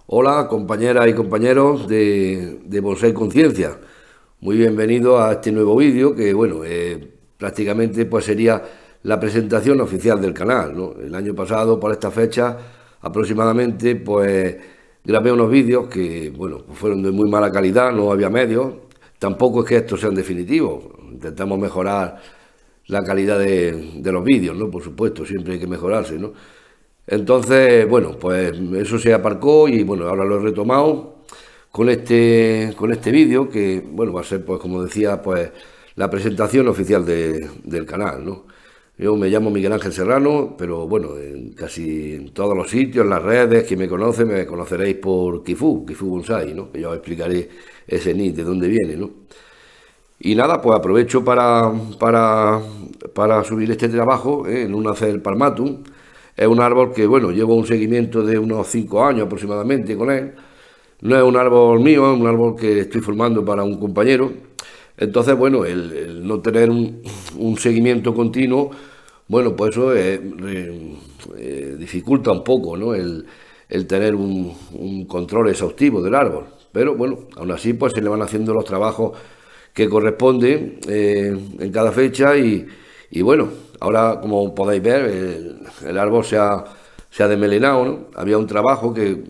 Hola, compañeras y compañeros de Bonsai Conciencia. Muy bienvenidos a este nuevo vídeo que, bueno, prácticamente pues sería la presentación oficial del canal, ¿no? El año pasado, por esta fecha, aproximadamente, pues grabé unos vídeos que, bueno, pues fueron de muy mala calidad, no había medios. Tampoco es que estos sean definitivos. Intentamos mejorar la calidad de los vídeos, ¿no? Por supuesto, siempre hay que mejorarse, ¿no? Entonces, bueno, pues eso se aparcó y bueno, ahora lo he retomado con este vídeo que, bueno, va a ser, pues como decía, pues la presentación oficial del canal, ¿no? Yo me llamo Miguel Ángel Serrano, pero bueno, en casi en todos los sitios, en las redes, quien me conoce, me conoceréis por Kifu Bonsai, ¿no? Que ya os explicaré ese nick, de dónde viene, ¿no? Y nada, pues aprovecho para subir este trabajo, en un Acer palmatum. Es un árbol que, bueno, llevo un seguimiento de unos 5 años aproximadamente con él. No es un árbol mío, es un árbol que estoy formando para un compañero. Entonces, bueno, el no tener un seguimiento continuo, bueno, pues eso dificulta un poco, ¿no? El tener un control exhaustivo del árbol. Pero bueno, aún así, pues se le van haciendo los trabajos que corresponden en cada fecha y bueno, ahora como podéis ver, el árbol se ha desmelenado, ¿no? Había un trabajo que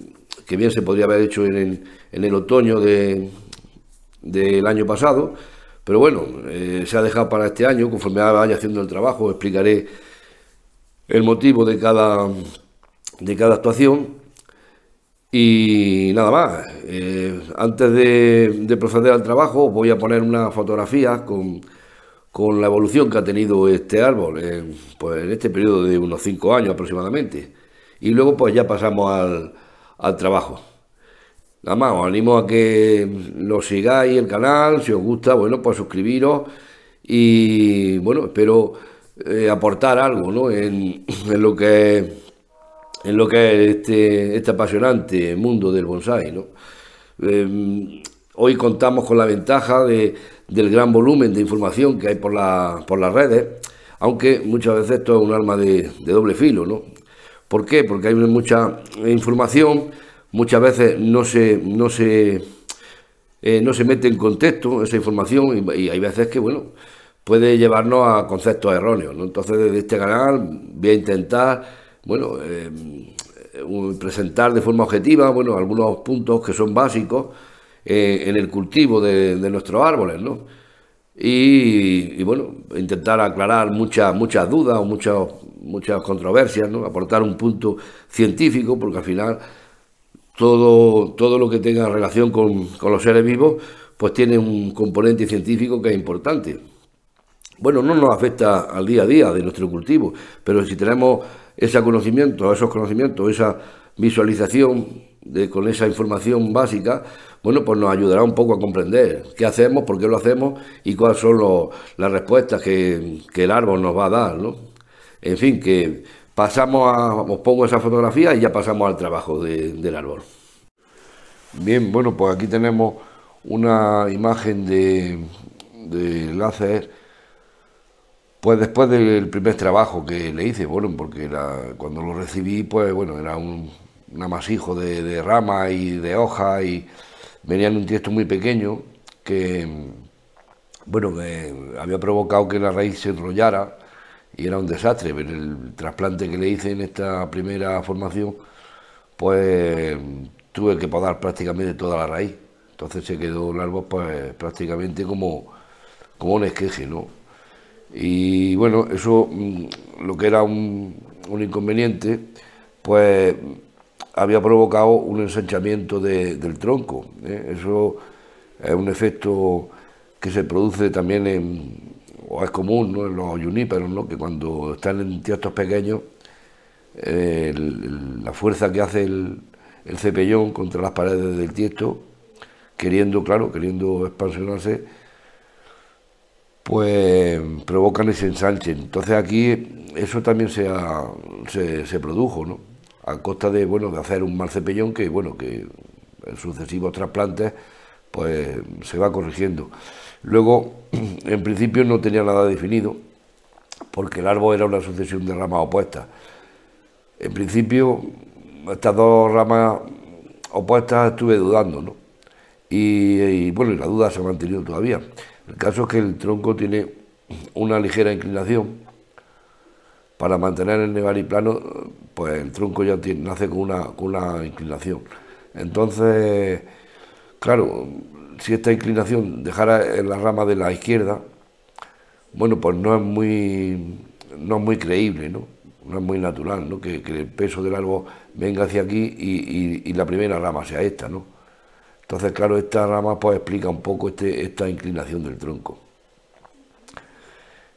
bien se podría haber hecho en el otoño del año pasado, pero bueno, se ha dejado para este año. Conforme vaya haciendo el trabajo, explicaré el motivo de cada actuación. Y nada más, antes de proceder al trabajo, voy a poner unas fotografías con la evolución que ha tenido este árbol, pues en este periodo de unos 5 años aproximadamente. Y luego pues ya pasamos al trabajo. Nada más, os animo a que lo sigáis el canal, si os gusta, bueno, pues suscribiros y bueno, espero aportar algo, ¿no? En lo que es este apasionante mundo del bonsai, ¿no? Hoy contamos con la ventaja del gran volumen de información que hay por las redes, aunque muchas veces esto es un arma de doble filo, ¿no? ¿Por qué? Porque hay mucha información, muchas veces no se mete en contexto esa información y hay veces que, bueno, puede llevarnos a conceptos erróneos, ¿no? Entonces, desde este canal voy a intentar, bueno, presentar de forma objetiva, bueno, algunos puntos que son básicos en el cultivo de nuestros árboles, ¿no? Y bueno, intentar aclarar muchas dudas o muchas controversias, ¿no? Aportar un punto científico, porque al final todo lo que tenga relación con los seres vivos, pues tiene un componente científico que es importante. Bueno, no nos afecta al día a día de nuestro cultivo, pero si tenemos esos conocimientos, esa visualización con esa información básica, bueno, pues nos ayudará un poco a comprender qué hacemos, por qué lo hacemos y cuáles son las respuestas que el árbol nos va a dar, ¿no? En fin, que os pongo esa fotografía y ya pasamos al trabajo del árbol. Bien, bueno, pues aquí tenemos una imagen de láser. Pues después del primer trabajo que le hice, bueno, porque cuando lo recibí, pues bueno, era un amasijo de ramas y de hojas y venía en un tiesto muy pequeño que, bueno, me había provocado que la raíz se enrollara y era un desastre. Pero el trasplante que le hice en esta primera formación, pues tuve que podar prácticamente toda la raíz. Entonces se quedó el árbol pues prácticamente como un esqueje, ¿no? Y bueno, eso, lo que era un inconveniente, pues había provocado un ensanchamiento del tronco, ¿eh? Eso es un efecto que se produce también o es común, ¿no?, en los juníperos, ¿no?, que cuando están en tiestos pequeños, la fuerza que hace el cepellón contra las paredes del tiesto, queriendo expansionarse, pues provocan ese ensanche. Entonces aquí eso también se produjo, ¿no?, a costa de, bueno, de hacer un mal cepellón que, bueno, que en sucesivos trasplantes pues se va corrigiendo. Luego, en principio no tenía nada definido, porque el árbol era una sucesión de ramas opuestas. En principio, estas dos ramas opuestas estuve dudando, ¿no? Y bueno, y la duda se ha mantenido todavía. El caso es que el tronco tiene una ligera inclinación. Para mantener el nevari plano, pues el tronco ya nace con una inclinación. Entonces, claro, si esta inclinación dejara en la rama de la izquierda, bueno, pues no es muy creíble, ¿no? No es muy natural, ¿no? Que el peso del árbol venga hacia aquí y la primera rama sea esta, ¿no? Entonces, claro, esta rama pues explica un poco esta inclinación del tronco.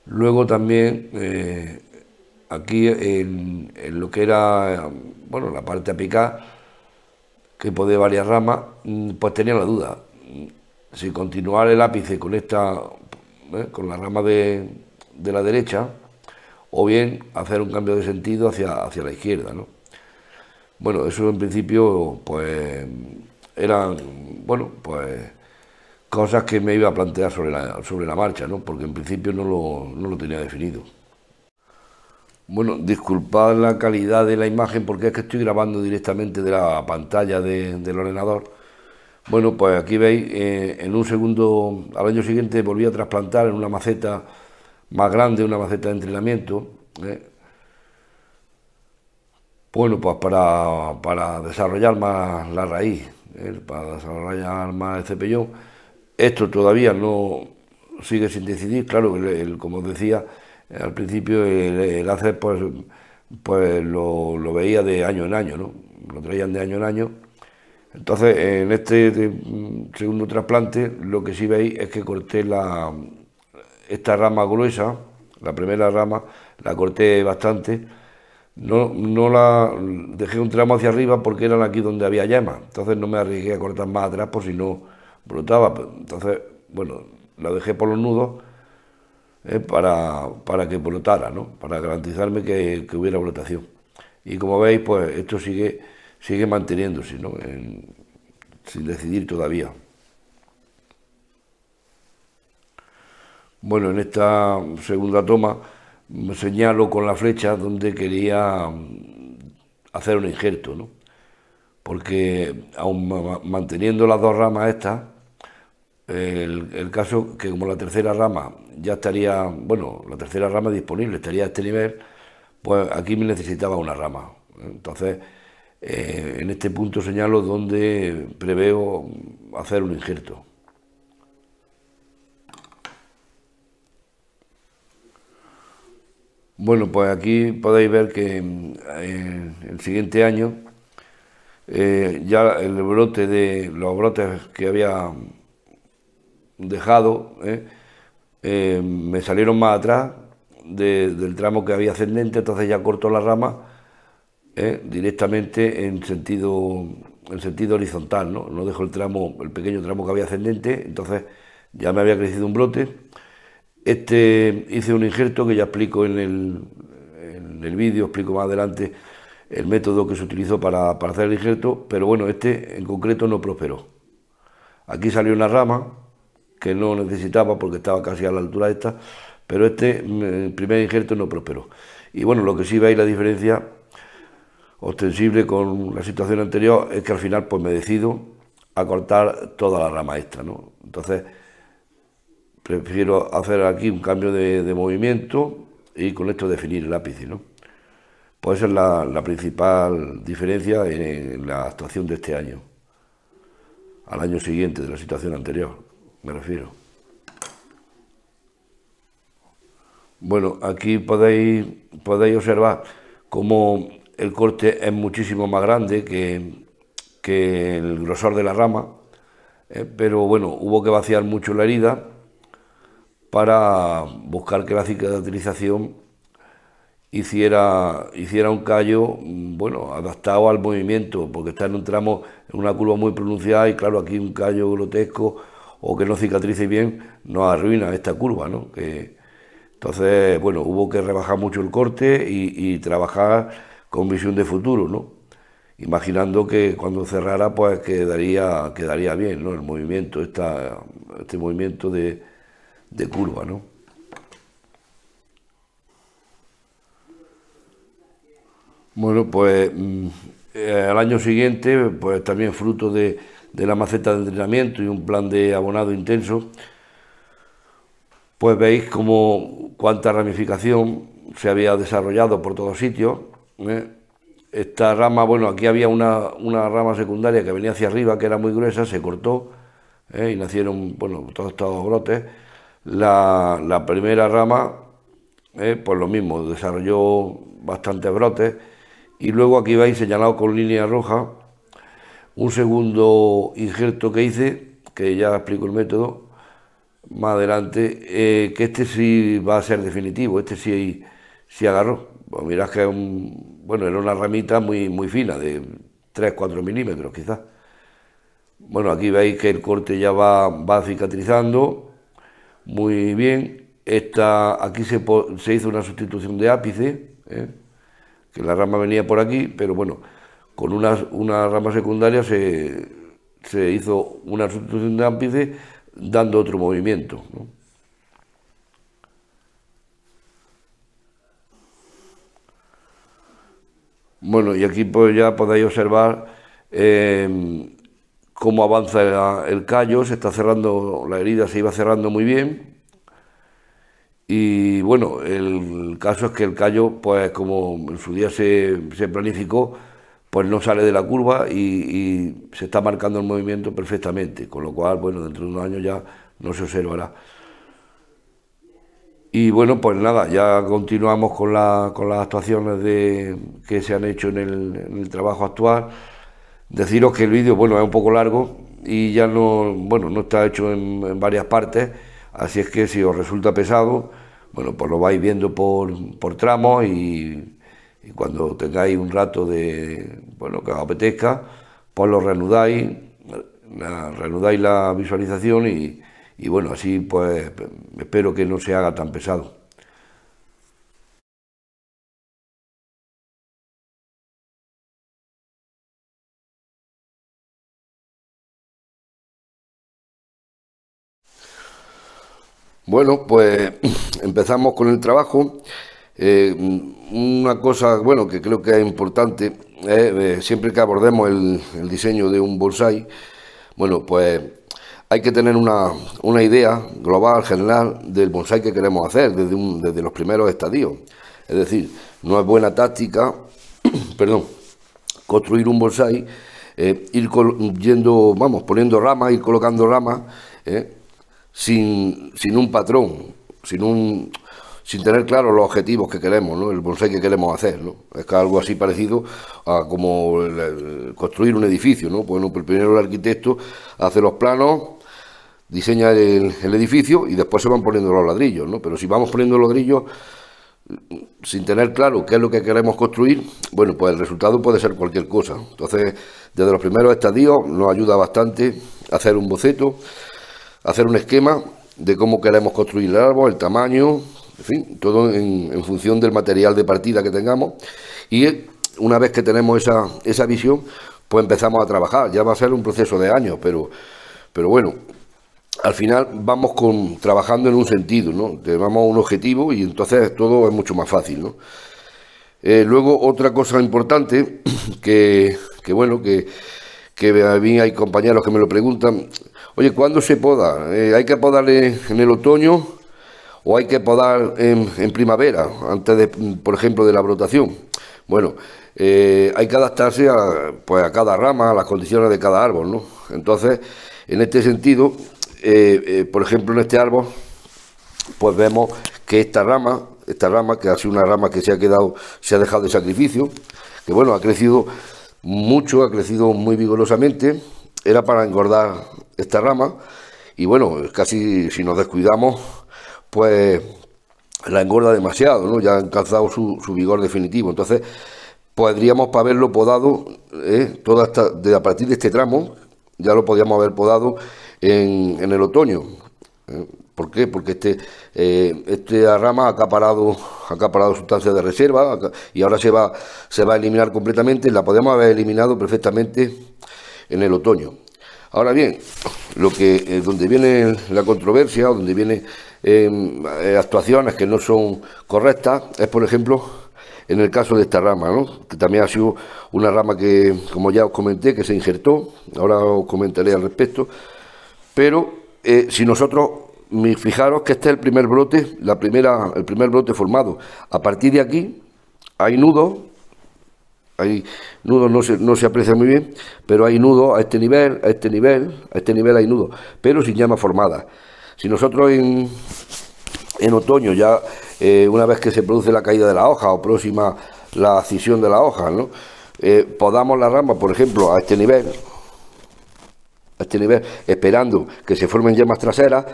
Luego también, aquí en lo que era, bueno, la parte apical, que podía varias ramas, pues tenía la duda. Si continuar el ápice con con la rama de la derecha, o bien hacer un cambio de sentido hacia la izquierda, ¿no? Bueno, eso en principio, pues, eran, bueno, pues, cosas que me iba a plantear sobre la marcha, ¿no? Porque en principio no lo tenía definido. Bueno, disculpad la calidad de la imagen porque es que estoy grabando directamente de la pantalla del ordenador. Bueno, pues aquí veis, en un segundo, al año siguiente volví a trasplantar en una maceta más grande, una maceta de entrenamiento. Bueno, pues para desarrollar más la raíz, para desarrollar más el cepellón. Esto todavía no sigue sin decidir, claro, como os decía al principio, el hacer pues lo veía de año en año, ¿no? Lo traían de año en año. Entonces, en este segundo trasplante, lo que sí veis es que corté esta rama gruesa, la primera rama, la corté bastante. No la dejé un tramo hacia arriba porque era aquí donde había llama. Entonces no me arriesgué a cortar más atrás por si no brotaba. Entonces, bueno, la dejé por los nudos, para que brotara, ¿no? Para garantizarme que hubiera brotación. Y como veis, pues esto sigue manteniéndose, ¿no? Sin decidir todavía. Bueno, en esta segunda toma señalo con la flecha donde quería hacer un injerto, ¿no? Porque aun manteniendo las dos ramas estas, el caso que como la tercera rama ya estaría, bueno, la tercera rama disponible, estaría a este nivel, pues aquí me necesitaba una rama. Entonces, en este punto señalo donde preveo hacer un injerto. Bueno, pues aquí podéis ver que el siguiente año ya los brotes que había dejado, me salieron más atrás del tramo que había ascendente, entonces ya corto la rama directamente en sentido horizontal, ¿no? No dejo el pequeño tramo que había ascendente, entonces ya me había crecido un brote. Hice un injerto que ya explico en el vídeo, explico más adelante el método que se utilizó para hacer el injerto, pero bueno, en concreto no prosperó. Aquí salió una rama que no necesitaba porque estaba casi a la altura esta, pero el primer injerto no prosperó. Y bueno, lo que sí veis la diferencia ostensible con la situación anterior es que al final pues me decido a cortar toda la rama extra, ¿no? Entonces prefiero hacer aquí un cambio de movimiento y con esto definir el ápice, ¿no? Pues esa es la principal diferencia en la actuación de este año, al año siguiente de la situación anterior, me refiero. Bueno, aquí podéis observar cómo el corte es muchísimo más grande que el grosor de la rama, pero bueno, hubo que vaciar mucho la herida para buscar que la cicatrización hiciera un callo, bueno, adaptado al movimiento, porque está en un tramo, en una curva muy pronunciada y claro, aquí un callo grotesco o que no cicatrice bien nos arruina esta curva, ¿no? Entonces, bueno, hubo que rebajar mucho el corte y trabajar con visión de futuro, ¿no? Imaginando que cuando cerrara, pues quedaría bien, ¿no? El movimiento, este movimiento de curva, ¿no? Bueno, pues al año siguiente, pues también fruto de la maceta de entrenamiento y un plan de abonado intenso, pues veis como cuánta ramificación se había desarrollado por todos sitios, ¿eh? Esta rama, bueno, aquí había una rama secundaria que venía hacia arriba, que era muy gruesa, se cortó, y nacieron, bueno, todos estos brotes. La primera rama, pues lo mismo, desarrolló bastantes brotes. Y luego aquí veis señalado con línea roja un segundo injerto que hice, que ya explico el método más adelante, que este sí va a ser definitivo, este sí agarró. Pues mirad que es bueno, era una ramita muy fina, de 3-4 milímetros quizás. Bueno, aquí veis que el corte ya va cicatrizando muy bien. Aquí se hizo una sustitución de ápice, que la rama venía por aquí, pero bueno, con una rama secundaria se hizo una sustitución de ápice dando otro movimiento, ¿no? Bueno, y aquí pues ya podéis observar cómo avanza el callo, se está cerrando, la herida se iba cerrando muy bien. Y bueno, el caso es que el callo, pues como en su día se planificó, pues no sale de la curva y se está marcando el movimiento perfectamente, con lo cual, bueno, dentro de unos años ya no se observará. Y bueno, pues nada, ya continuamos con las actuaciones que se han hecho en el trabajo actual. Deciros que el vídeo, bueno, es un poco largo y ya no, bueno, no está hecho en varias partes, así es que si os resulta pesado, bueno, pues lo vais viendo por tramos y cuando tengáis un rato bueno, que os apetezca, pues lo reanudáis la visualización y bueno, así pues espero que no se haga tan pesado. Bueno, pues empezamos con el trabajo. Una cosa, bueno, que creo que es importante, siempre que abordemos el diseño de un bonsai, bueno, pues hay que tener una idea global, general, del bonsai que queremos hacer desde los primeros estadios. Es decir, no es buena táctica, perdón, construir un bonsai, vamos, poniendo ramas, ir colocando ramas, sin un patrón, sin tener claros los objetivos que queremos, ¿no? El bonsai que queremos hacer, ¿no? Es que algo así parecido a como construir un edificio, ¿no? Bueno, pues primero el arquitecto hace los planos, diseña el edificio y después se van poniendo los ladrillos, ¿no? Pero si vamos poniendo los ladrillos sin tener claro qué es lo que queremos construir, bueno, pues el resultado puede ser cualquier cosa. Entonces, desde los primeros estadios nos ayuda bastante hacer un boceto, hacer un esquema de cómo queremos construir el árbol, el tamaño, en fin, todo en función del material de partida que tengamos. Y una vez que tenemos esa visión, pues empezamos a trabajar. Ya va a ser un proceso de años, pero bueno, al final vamos trabajando en un sentido, ¿no? Tenemos un objetivo y entonces todo es mucho más fácil, ¿no? Luego, otra cosa importante bueno, que a mí hay compañeros que me lo preguntan: oye, ¿cuándo se poda? ¿Hay que podar en el otoño o hay que podar en primavera, antes por ejemplo, de la brotación? Bueno, hay que adaptarse pues a cada rama, a las condiciones de cada árbol, ¿no? Entonces, en este sentido, por ejemplo, en este árbol, pues vemos que esta rama, que ha sido una rama que se ha dejado de sacrificio, que bueno, ha crecido mucho, ha crecido muy vigorosamente, era para engordar esta rama, y bueno, casi si nos descuidamos, pues la engorda demasiado, ¿no? Ya ha alcanzado su vigor definitivo. Entonces, podríamos haberlo podado, a partir de este tramo, ya lo podríamos haber podado en el otoño. ¿Por qué? Porque esta rama ha acaparado sustancias de reserva y ahora se va a eliminar completamente. La podemos haber eliminado perfectamente en el otoño. Ahora bien, donde viene la controversia, o donde vienen actuaciones que no son correctas, es, por ejemplo, en el caso de esta rama, ¿no? Que también ha sido una rama que, como ya os comenté, que se injertó, ahora os comentaré al respecto, pero si nosotros, fijaros que este es el primer brote, el primer brote formado. A partir de aquí hay nudos, no se aprecia muy bien, pero hay nudos a este nivel, a este nivel, a este nivel hay nudos, pero sin llamas formadas. Si nosotros en otoño ya, una vez que se produce la caída de la hoja o próxima la cisión de la hoja, ¿no? Podamos la rama, por ejemplo, a este nivel, esperando que se formen yemas traseras,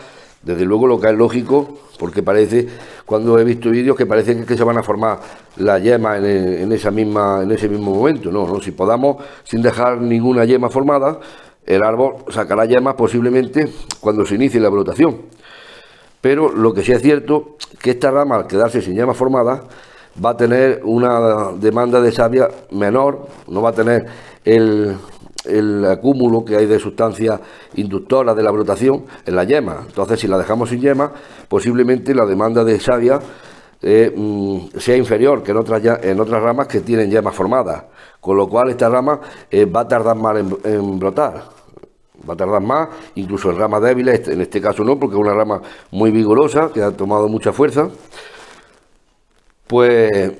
desde luego lo que es lógico, porque parece, cuando he visto vídeos, que parece que se van a formar las yemas en ese mismo momento. No, si podamos, sin dejar ninguna yema formada, el árbol sacará yemas posiblemente cuando se inicie la brotación. Pero lo que sí es cierto, que esta rama, al quedarse sin yemas formadas, va a tener una demanda de savia menor, no va a tener el acúmulo que hay de sustancias inductoras de la brotación en la yema. Entonces, si la dejamos sin yema, posiblemente la demanda de savia sea inferior que en otras ramas que tienen yemas formadas, con lo cual esta rama va a tardar más en brotar. Va a tardar más, incluso en ramas débiles, en este caso no, porque es una rama muy vigorosa, que ha tomado mucha fuerza, pues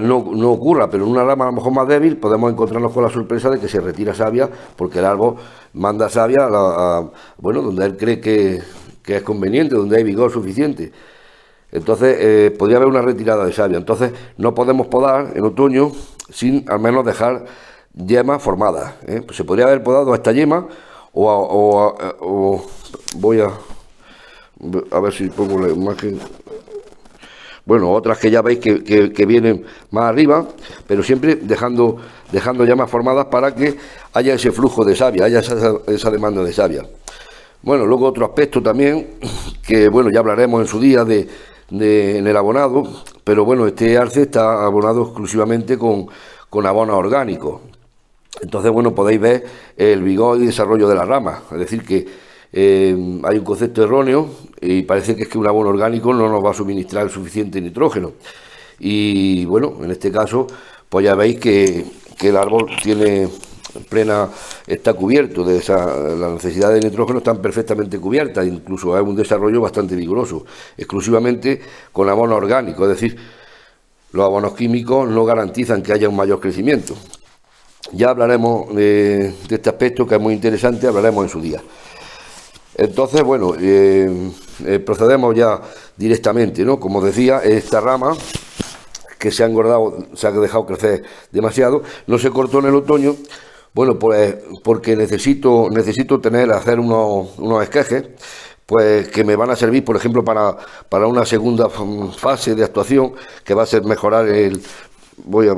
no ocurra, pero en una rama a lo mejor más débil podemos encontrarnos con la sorpresa de que se retira savia, porque el árbol manda savia bueno, donde él cree que es conveniente, donde hay vigor suficiente. Entonces podría haber una retirada de savia. Entonces no podemos podar en otoño sin al menos dejar yemas formadas, ¿eh? Pues se podría haber podado esta yema o voy a ver si pongo la imagen. Bueno, otras que ya veis que vienen más arriba, pero siempre dejando llamas formadas para que haya ese flujo de savia, haya esa demanda de savia. Bueno, luego otro aspecto también, que bueno, ya hablaremos en su día en el abonado, pero bueno, este arce está abonado exclusivamente con abonos orgánicos. Entonces, bueno, podéis ver el vigor y desarrollo de la rama, es decir que hay un concepto erróneo y parece que es que un abono orgánico no nos va a suministrar el suficiente nitrógeno. Y bueno, en este caso, pues ya veis que el árbol está cubierto de las necesidades de nitrógeno, están perfectamente cubiertas, incluso hay un desarrollo bastante vigoroso, exclusivamente con abono orgánico, es decir, los abonos químicos no garantizan que haya un mayor crecimiento. Ya hablaremos de este aspecto que es muy interesante, hablaremos en su día. Entonces, bueno, procedemos ya directamente, ¿no? Como decía, esta rama que se ha engordado, se ha dejado crecer demasiado, no se cortó en el otoño, bueno, pues porque necesito hacer unos esquejes, pues que me van a servir, por ejemplo, para una segunda fase de actuación, que va a ser mejorar voy a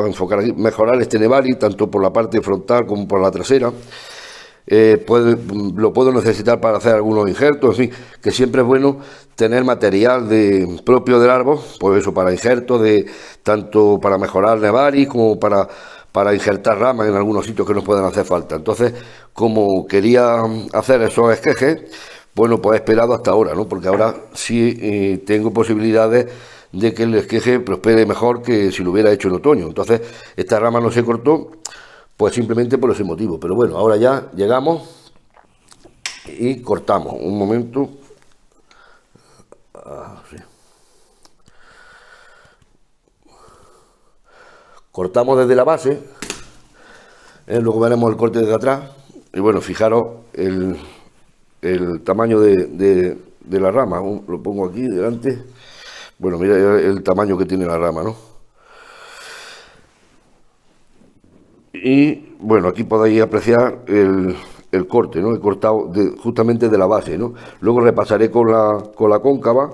enfocar aquí, mejorar este Nebari, tanto por la parte frontal como por la trasera. Lo puedo necesitar para hacer algunos injertos, en fin, que siempre es bueno tener material propio del árbol, pues eso, para injertos, tanto para mejorar Nebari como para injertar ramas en algunos sitios que nos puedan hacer falta. Entonces, como quería hacer esos esquejes, bueno, pues he esperado hasta ahora, ¿no? Porque ahora sí tengo posibilidades de que el esqueje prospere mejor que si lo hubiera hecho en otoño. Entonces, esta rama no se cortó, pues simplemente por ese motivo. Pero bueno, ahora ya llegamos y cortamos. Un momento. Sí. Cortamos desde la base, luego veremos el corte desde atrás. Y bueno, fijaros el tamaño de la rama. Lo pongo aquí delante. Bueno, mira el tamaño que tiene la rama, ¿no? Y bueno, aquí podéis apreciar el corte, ¿no? He cortado justamente de la base, ¿no? Luego repasaré con la cóncava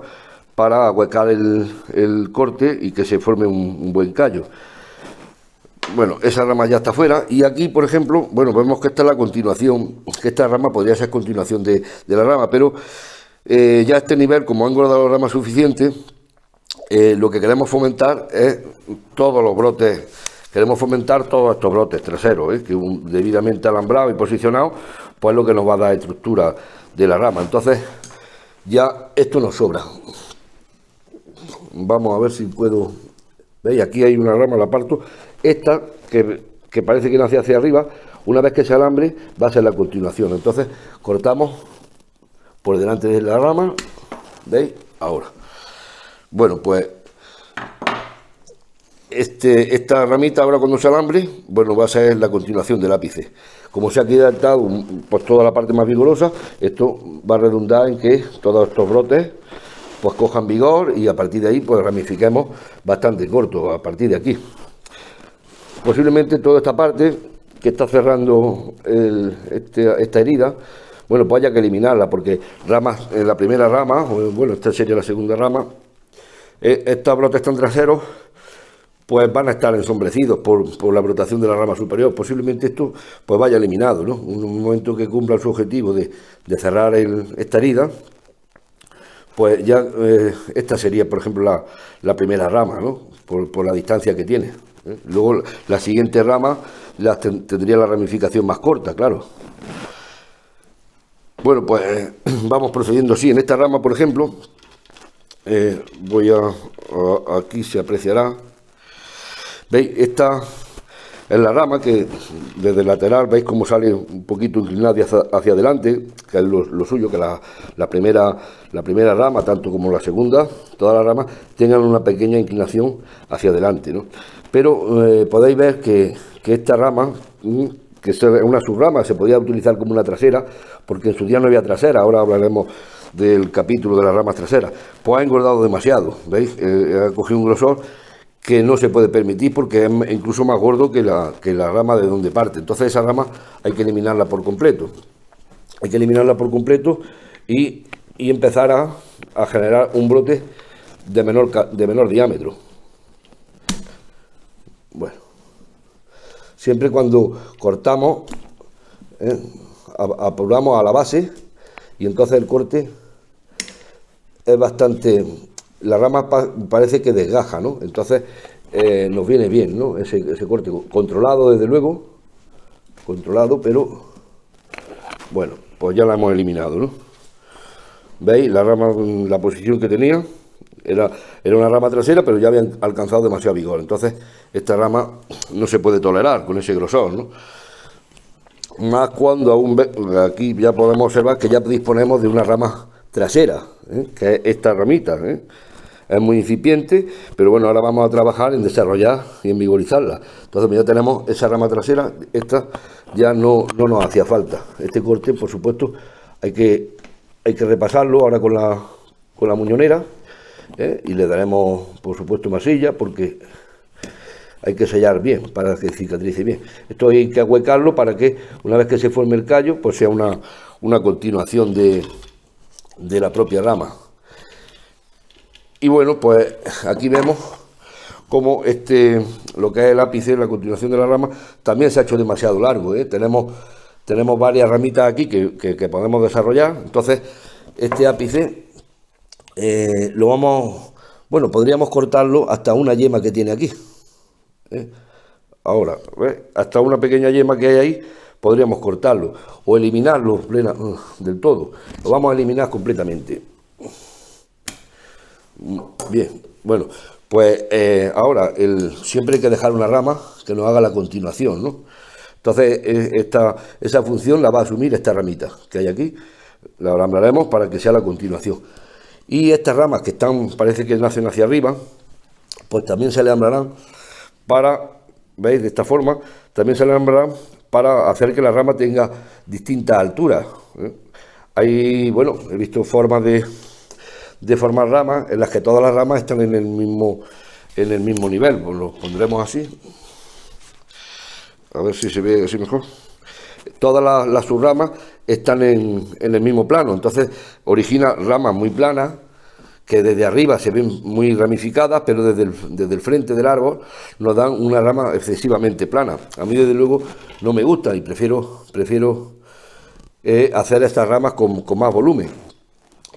para ahuecar el corte y que se forme un buen callo. Bueno, esa rama ya está fuera. Y aquí, por ejemplo, bueno, vemos que esta es la continuación, que esta rama podría ser continuación de la rama, pero ya a este nivel, como han engordado la rama suficiente, lo que queremos fomentar es todos los brotes. Queremos fomentar todos estos brotes traseros, que debidamente alambrados y posicionados, pues lo que nos va a dar estructura de la rama. Entonces, ya esto nos sobra. Vamos a ver si puedo ¿Veis? Aquí hay una rama, la parto. Esta, que parece que nace hacia arriba, una vez que se alambre, va a ser la continuación. Entonces, cortamos por delante de la rama. ¿Veis? Ahora. Bueno, pues esta ramita ahora cuando se alambre, bueno, va a ser la continuación del ápice. Como se ha quitado pues toda la parte más vigorosa, esto va a redundar en que todos estos brotes pues cojan vigor y a partir de ahí pues ramifiquemos bastante corto a partir de aquí. Posiblemente toda esta parte que está cerrando esta herida, bueno, pues haya que eliminarla, porque ramas, en la primera rama, bueno, esta sería la segunda rama, estos brotes tan traseros pues van a estar ensombrecidos por la brotación de la rama superior. Posiblemente esto pues vaya eliminado, ¿no? En un momento que cumpla su objetivo de cerrar esta herida, pues ya esta sería, por ejemplo, la primera rama, ¿no? Por la distancia que tiene. Luego la siguiente rama tendría la ramificación más corta, claro. Bueno, pues vamos procediendo así. En esta rama, por ejemplo, aquí se apreciará. ¿Veis? Esta es la rama que desde el lateral veis cómo sale un poquito inclinada hacia adelante, que es lo suyo, que la primera rama, tanto como la segunda, todas las ramas tengan una pequeña inclinación hacia adelante, ¿no? Pero podéis ver que esta rama, que es una subrama, se podía utilizar como una trasera, porque en su día no había trasera. Ahora hablaremos del capítulo de las ramas traseras. Pues ha engordado demasiado, ¿veis? Ha cogido un grosor que no se puede permitir, porque es incluso más gordo que la rama de donde parte. Entonces esa rama hay que eliminarla por completo. Hay que eliminarla por completo y empezar a generar un brote de menor diámetro. Bueno, siempre cuando cortamos, apuramos a la base, y entonces el corte es bastante... La rama parece que desgaja, ¿no? Entonces nos viene bien, ¿no? Ese corte controlado, desde luego, controlado, pero bueno, pues ya la hemos eliminado, ¿no? ¿Veis? La rama, la posición que tenía era una rama trasera, pero ya habían alcanzado demasiado vigor. Entonces esta rama no se puede tolerar con ese grosor, ¿no? Más cuando aquí ya podemos observar que ya disponemos de una rama trasera, que es esta ramita, es muy incipiente, pero bueno, ahora vamos a trabajar en desarrollar y en vigorizarla. Entonces ya tenemos esa rama trasera. Esta ya no nos hacía falta. Este corte, por supuesto, hay que repasarlo ahora con la muñonera, y le daremos, por supuesto, masilla, porque hay que sellar bien para que cicatrice bien. Esto hay que ahuecarlo para que una vez que se forme el callo, pues sea una continuación de la propia rama. Y bueno, pues aquí vemos cómo lo que es el ápice, la continuación de la rama, también se ha hecho demasiado largo, tenemos varias ramitas aquí que podemos desarrollar. Entonces este ápice bueno, podríamos cortarlo hasta una yema que tiene aquí, ahora, ¿ves? Hasta una pequeña yema que hay ahí podríamos cortarlo o eliminarlo del todo. Lo vamos a eliminar completamente. Bien, bueno, pues ahora siempre hay que dejar una rama que nos haga la continuación, ¿no? Entonces esa función la va a asumir esta ramita que hay aquí. La alambraremos para que sea la continuación. Y estas ramas que parece que nacen hacia arriba, pues también se alambrarán ¿veis? De esta forma, también se alambrarán para hacer que la rama tenga distintas alturas. Bueno, he visto formas de formar ramas en las que todas las ramas están en el mismo nivel. Pues lo pondremos así, a ver si se ve así mejor. Todas las subramas están en el mismo plano, entonces origina ramas muy planas que desde arriba se ven muy ramificadas, pero desde el frente del árbol nos dan una rama excesivamente plana. A mí desde luego no me gusta y prefiero hacer estas ramas con más volumen.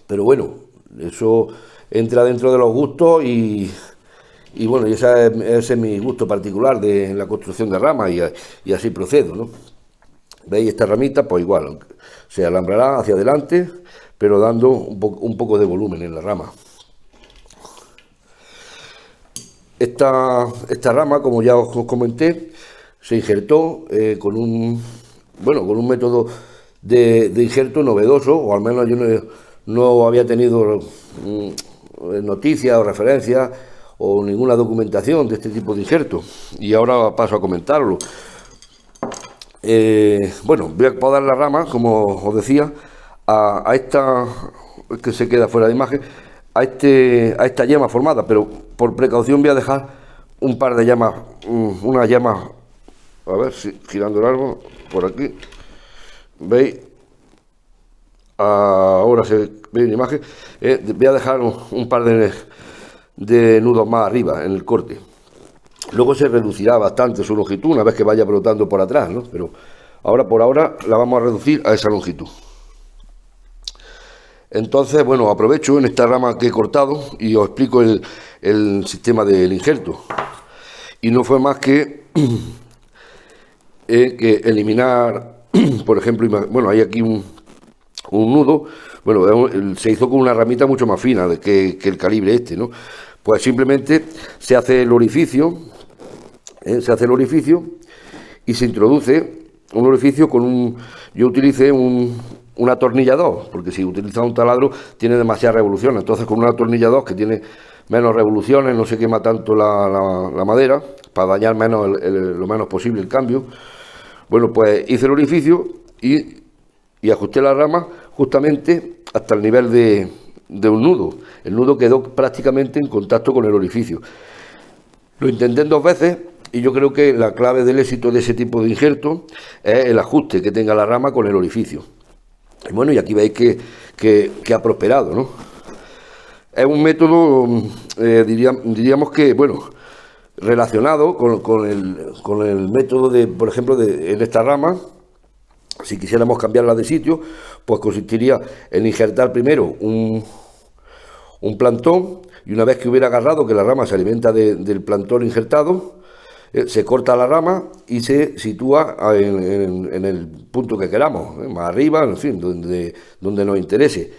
Pero bueno, eso entra dentro de los gustos y bueno, ese es mi gusto particular en la construcción de ramas, y así procedo, ¿no? ¿Veis? Esta ramita, pues igual, se alambrará hacia adelante, pero dando un poco de volumen en la rama. esta rama, como ya os comenté, se injertó con un método de injerto novedoso, o al menos yo no había tenido noticias o referencias o ninguna documentación de este tipo de injerto, y ahora paso a comentarlo. Bueno, voy a podar la rama, como os decía, a esta, que se queda fuera de imagen, a esta yema formada, pero por precaución voy a dejar un par de llamas, unas llamas, a ver si girando el árbol, por aquí, ¿veis? Ahora se ve en imagen. Voy a dejar un par de nudos más arriba en el corte. Luego se reducirá bastante su longitud una vez que vaya brotando por atrás, ¿no? Pero por ahora la vamos a reducir a esa longitud. Entonces, bueno, aprovecho en esta rama que he cortado y os explico el sistema del injerto. Y no fue más que eliminar, por ejemplo, bueno, hay aquí un nudo, bueno, se hizo con una ramita mucho más fina que el calibre este, ¿no? Pues simplemente se hace el orificio, y se introduce un orificio con yo utilicé un atornillador, porque si utilizas un taladro tiene demasiadas revoluciones, entonces con un atornillador que tiene menos revoluciones, no se quema tanto la madera, para dañar lo menos posible el cambio. Bueno, pues hice el orificio y ajusté la rama justamente hasta el nivel de un nudo. El nudo quedó prácticamente en contacto con el orificio. Lo intenté 2 veces y yo creo que la clave del éxito de ese tipo de injerto es el ajuste que tenga la rama con el orificio. Y bueno, y aquí veis que ha prosperado, ¿no? Es un método, diríamos que, bueno, relacionado con el método por ejemplo, en esta rama. Si quisiéramos cambiarla de sitio, pues consistiría en injertar primero un plantón, y una vez que hubiera agarrado que la rama se alimenta del plantón injertado, se corta la rama y se sitúa en el punto que queramos, más arriba, en fin, donde nos interese.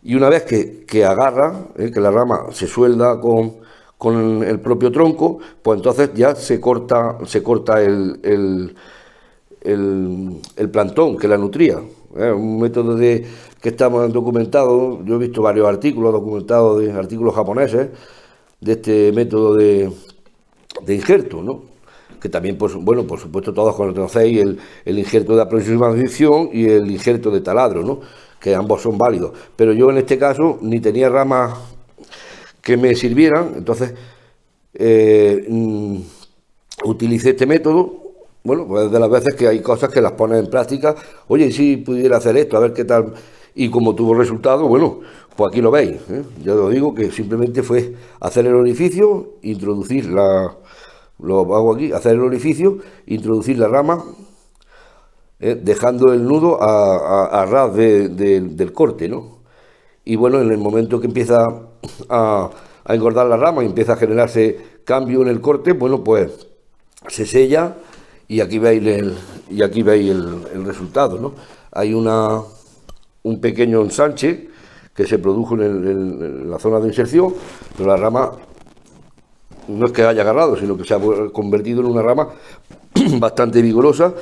Y una vez que agarra, que la rama se suelda con el propio tronco, pues entonces ya se corta el plantón que la nutría. Un método que está documentado. Yo he visto varios artículos documentados, de artículos japoneses, de este método de injerto, ¿no? Que también, pues, bueno, por supuesto todos conocéis el injerto de aproximación y el injerto de taladro, ¿no? Que ambos son válidos, pero yo en este caso ni tenía ramas que me sirvieran, entonces utilicé este método. Bueno, pues de las veces que hay cosas que las pones en práctica, oye, y si pudiera hacer esto, a ver qué tal, y como tuvo resultado, bueno, pues aquí lo veis, ¿eh? Ya os digo que simplemente fue hacer el orificio, introducir lo hago aquí, hacer el orificio, introducir la rama, dejando el nudo a ras del corte, ¿no? Y bueno, en el momento que empieza a engordar la rama y empieza a generarse cambio en el corte, bueno, pues se sella. Y aquí veis el resultado, ¿no? Hay un pequeño ensanche que se produjo en la zona de inserción, pero la rama no es que haya agarrado, sino que se ha convertido en una rama bastante vigorosa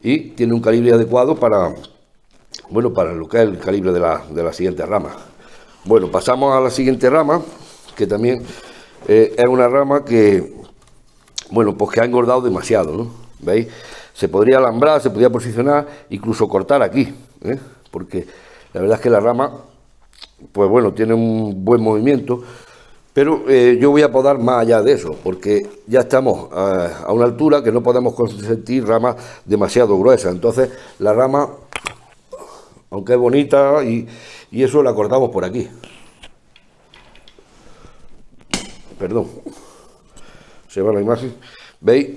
y tiene un calibre adecuado para lo que es el calibre de la siguiente rama. Bueno, pasamos a la siguiente rama, que también es una rama que, bueno, pues que ha engordado demasiado, ¿no? ¿Veis? Se podría alambrar, se podría posicionar, incluso cortar aquí, ¿eh? Porque la verdad es que la rama, pues bueno, tiene un buen movimiento, pero yo voy a podar más allá de eso, porque ya estamos a una altura que no podemos consentir ramas demasiado gruesas. Entonces la rama, aunque es bonita y eso, la cortamos por aquí. Perdón, se va la imagen. ¿Veis?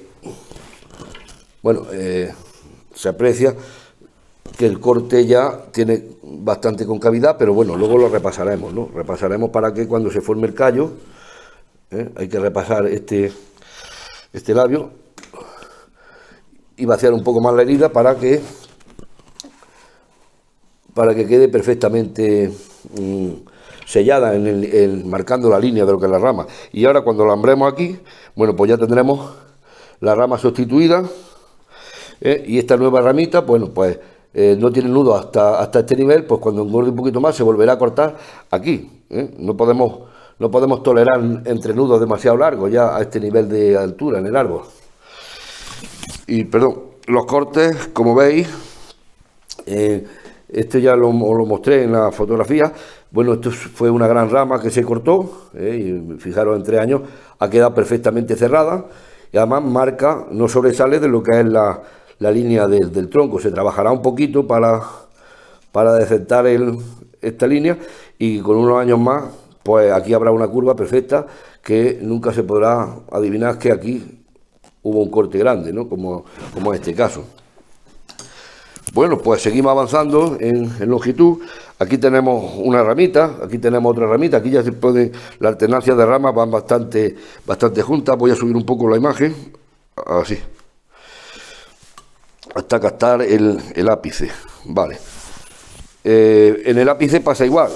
Bueno, se aprecia que el corte ya tiene bastante concavidad, pero bueno, luego lo repasaremos, ¿no? Repasaremos para que cuando se forme el callo, hay que repasar este labio y vaciar un poco más la herida para que quede perfectamente sellada marcando la línea de lo que es la rama. Y ahora cuando la alambremos aquí, bueno, pues ya tendremos la rama sustituida, y esta nueva ramita, bueno, pues no tiene nudo hasta este nivel, pues cuando engorde un poquito más se volverá a cortar aquí. No podemos tolerar entrenudos demasiado largos ya a este nivel de altura en el árbol. Y perdón, los cortes, como veis, esto ya os lo mostré en la fotografía. Bueno, esto fue una gran rama que se cortó, y fijaros, en 3 años ha quedado perfectamente cerrada, y además marca, no sobresale de lo que es la línea del tronco. Se trabajará un poquito para decentar esta línea, y con unos años más, pues aquí habrá una curva perfecta que nunca se podrá adivinar que aquí hubo un corte grande, ¿no? Como en este caso. Bueno, pues seguimos avanzando en longitud. Aquí tenemos una ramita, aquí tenemos otra ramita. Aquí ya se puede, la alternancia de ramas van bastante juntas. Voy a subir un poco la imagen, así, hasta captar el ápice. Vale. En el ápice pasa igual,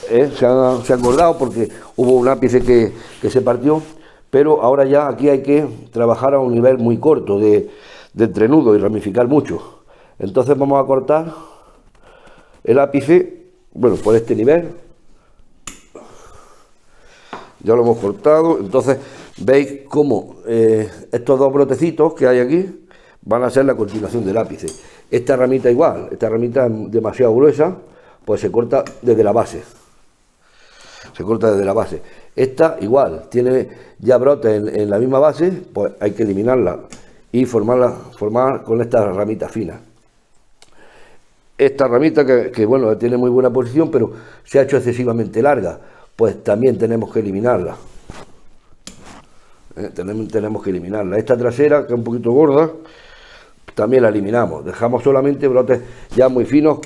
se ha engordado porque hubo un ápice que se partió, pero ahora ya aquí hay que trabajar a un nivel muy corto de entrenudo y ramificar mucho. Entonces vamos a cortar el ápice, bueno, por este nivel. Ya lo hemos cortado. Entonces veis cómo estos 2 brotecitos que hay aquí van a ser la continuación del ápice. Esta ramita igual, esta ramita es demasiado gruesa, pues se corta desde la base. Se corta desde la base. Esta igual, tiene ya brotes en la misma base, pues hay que eliminarla y formar con estas ramitas finas. Esta ramita que bueno, tiene muy buena posición, pero se ha hecho excesivamente larga, pues también tenemos que eliminarla. Tenemos que eliminarla. Esta trasera, que es un poquito gorda, también la eliminamos. Dejamos solamente brotes ya muy finos,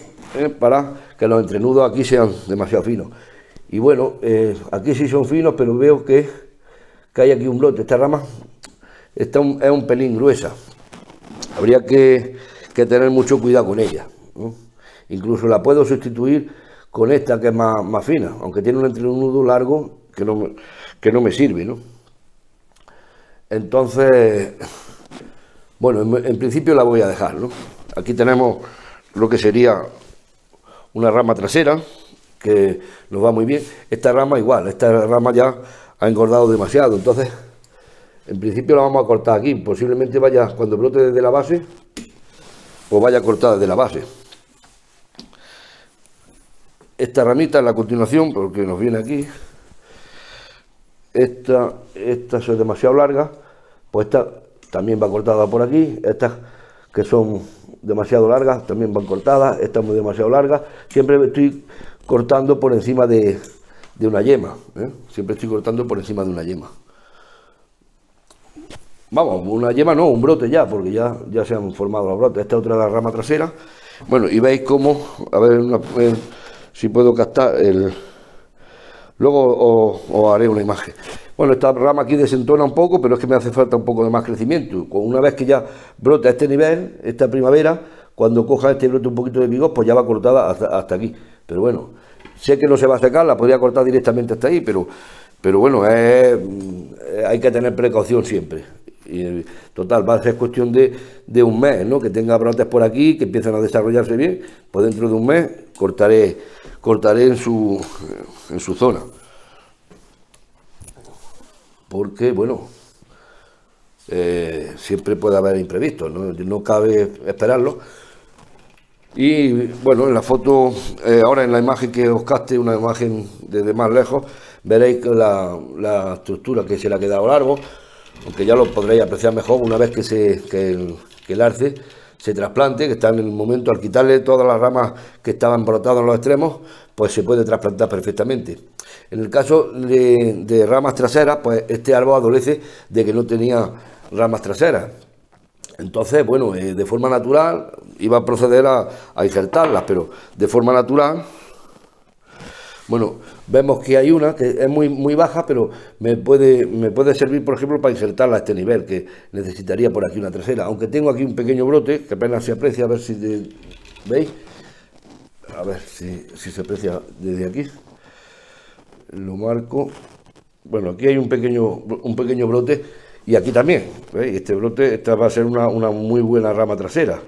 para que los entrenudos aquí sean demasiado finos. Y bueno, aquí sí son finos, pero veo que hay aquí un brote. Esta rama es un pelín gruesa. Habría que tener mucho cuidado con ella, ¿no? Incluso la puedo sustituir con esta, que es más fina, aunque tiene un entrenudo largo que no me sirve, ¿no? Entonces, bueno, en principio la voy a dejar, ¿no? Aquí tenemos lo que sería una rama trasera, que nos va muy bien. Esta rama igual, esta rama ya ha engordado demasiado, entonces en principio la vamos a cortar aquí. Posiblemente vaya, cuando brote desde la base, pues vaya cortada desde la base. Esta ramita es la continuación, porque nos viene aquí. Esta es demasiado larga, pues esta también va cortada por aquí. Estas que son demasiado largas también van cortadas. Esta es muy demasiado larga. Siempre estoy cortando por encima de una yema, siempre estoy cortando por encima de una yema. Vamos, una yema no, un brote ya, porque ya se han formado los brotes. Esta es otra de la rama trasera. Bueno, y veis cómo, a ver si puedo captar luego os haré una imagen. Bueno, esta rama aquí desentona un poco, pero es que me hace falta un poco de más crecimiento. Una vez que ya brota a este nivel, esta primavera, cuando coja este brote un poquito de vigor, pues ya va cortada hasta aquí. Pero bueno, sé que no se va a secar, la podría cortar directamente hasta ahí, pero bueno, hay que tener precaución siempre. Y total, va a ser cuestión de un mes, ¿no? Que tenga brotes por aquí, que empiecen a desarrollarse bien, pues dentro de un mes cortaré en su zona. Porque, bueno, siempre puede haber imprevistos, ¿no? No cabe esperarlo. Y bueno, en la foto, ahora en la imagen que os capte, una imagen desde más lejos, veréis que la estructura que se le ha quedado largo, aunque ya lo podréis apreciar mejor una vez que el arce se trasplante, que está en el momento, al quitarle todas las ramas que estaban brotadas en los extremos, pues se puede trasplantar perfectamente. En el caso de ramas traseras, pues este árbol adolece de que no tenía ramas traseras. Entonces, bueno, de forma natural iba a proceder a injertarlas, pero de forma natural, bueno, vemos que hay una que es muy baja, pero me puede servir, por ejemplo, para injertarla a este nivel, que necesitaría por aquí una trasera. Aunque tengo aquí un pequeño brote, que apenas se aprecia, a ver si veis, a ver si se aprecia desde aquí. lo marco. Bueno, aquí hay un pequeño brote y aquí también. ¿Veis? Este brote, esta va a ser una muy buena rama trasera.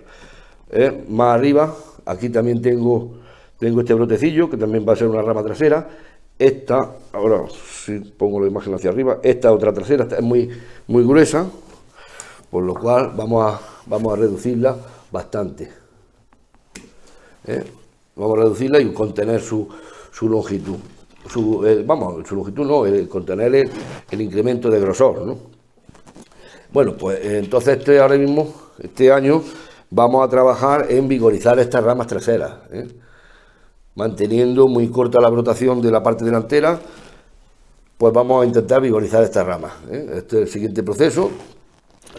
Más arriba, aquí también tengo este brotecillo que también va a ser una rama trasera. Esta, ahora si pongo la imagen hacia arriba, esta otra trasera, esta es muy gruesa, por lo cual vamos a reducirla bastante. Vamos a reducirla y contener su longitud. Su longitud no, contener el incremento de grosor, ¿no? Bueno, pues entonces ahora mismo, este año, vamos a trabajar en vigorizar estas ramas traseras, manteniendo muy corta la brotación de la parte delantera, pues vamos a intentar vigorizar estas ramas. Este es el siguiente proceso.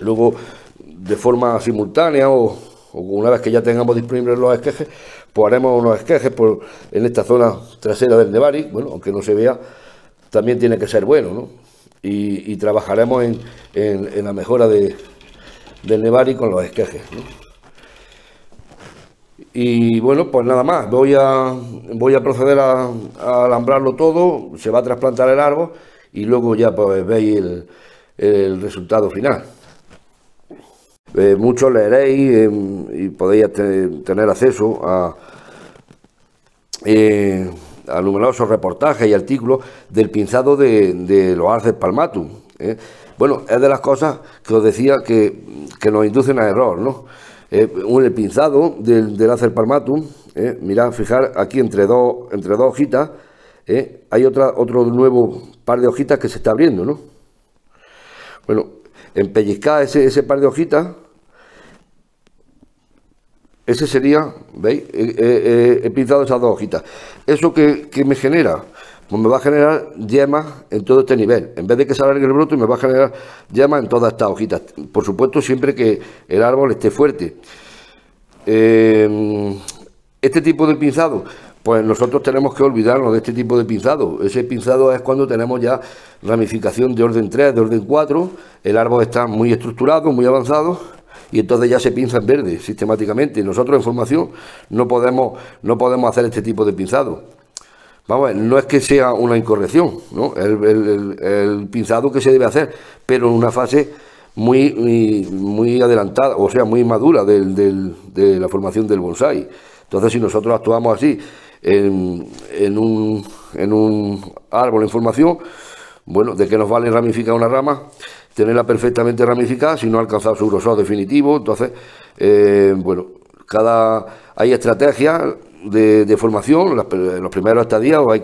Luego, de forma simultánea o una vez que ya tengamos disponibles los esquejes, pues haremos unos esquejes en esta zona trasera del nevari. Bueno, aunque no se vea, también tiene que ser bueno, ¿no? Y trabajaremos en la mejora del nevari con los esquejes, ¿no? Y bueno, pues nada más, voy a proceder a alambrarlo todo, se va a trasplantar el árbol y luego ya pues veis el resultado final. Muchos leeréis y podéis tener acceso a numerosos reportajes y artículos del pinzado de los Arces palmatum. Bueno, es de las cosas que os decía que nos inducen a error, ¿no? El pinzado del Arces palmatum, mirad, fijar aquí entre dos hojitas, hay otro nuevo par de hojitas que se está abriendo, ¿no? Bueno, empellizcar ese par de hojitas, ese sería, ¿veis? He pinzado esas dos hojitas. ¿Eso que me genera? Pues me va a generar yemas en todo este nivel. En vez de que se alargue el brote, me va a generar yemas en todas estas hojitas. Por supuesto, siempre que el árbol esté fuerte. Este tipo de pinzado, pues nosotros tenemos que olvidarnos de este tipo de pinzado. Ese pinzado es cuando tenemos ya ramificación de orden 3, de orden 4, el árbol está muy estructurado, muy avanzado, y entonces ya se pinza en verde sistemáticamente. Nosotros en formación no podemos hacer este tipo de pinzado. Vamos a ver, no es que sea una incorrección, ¿no? El pinzado que se debe hacer, pero en una fase muy adelantada, o sea, muy madura de la formación del bonsái. Entonces, si nosotros actuamos así en un árbol en formación, bueno, ¿de qué nos vale ramificar una rama? Tenerla perfectamente ramificada si no ha alcanzado su grosor definitivo. Entonces, bueno, hay estrategias de formación. Los primeros estadios hay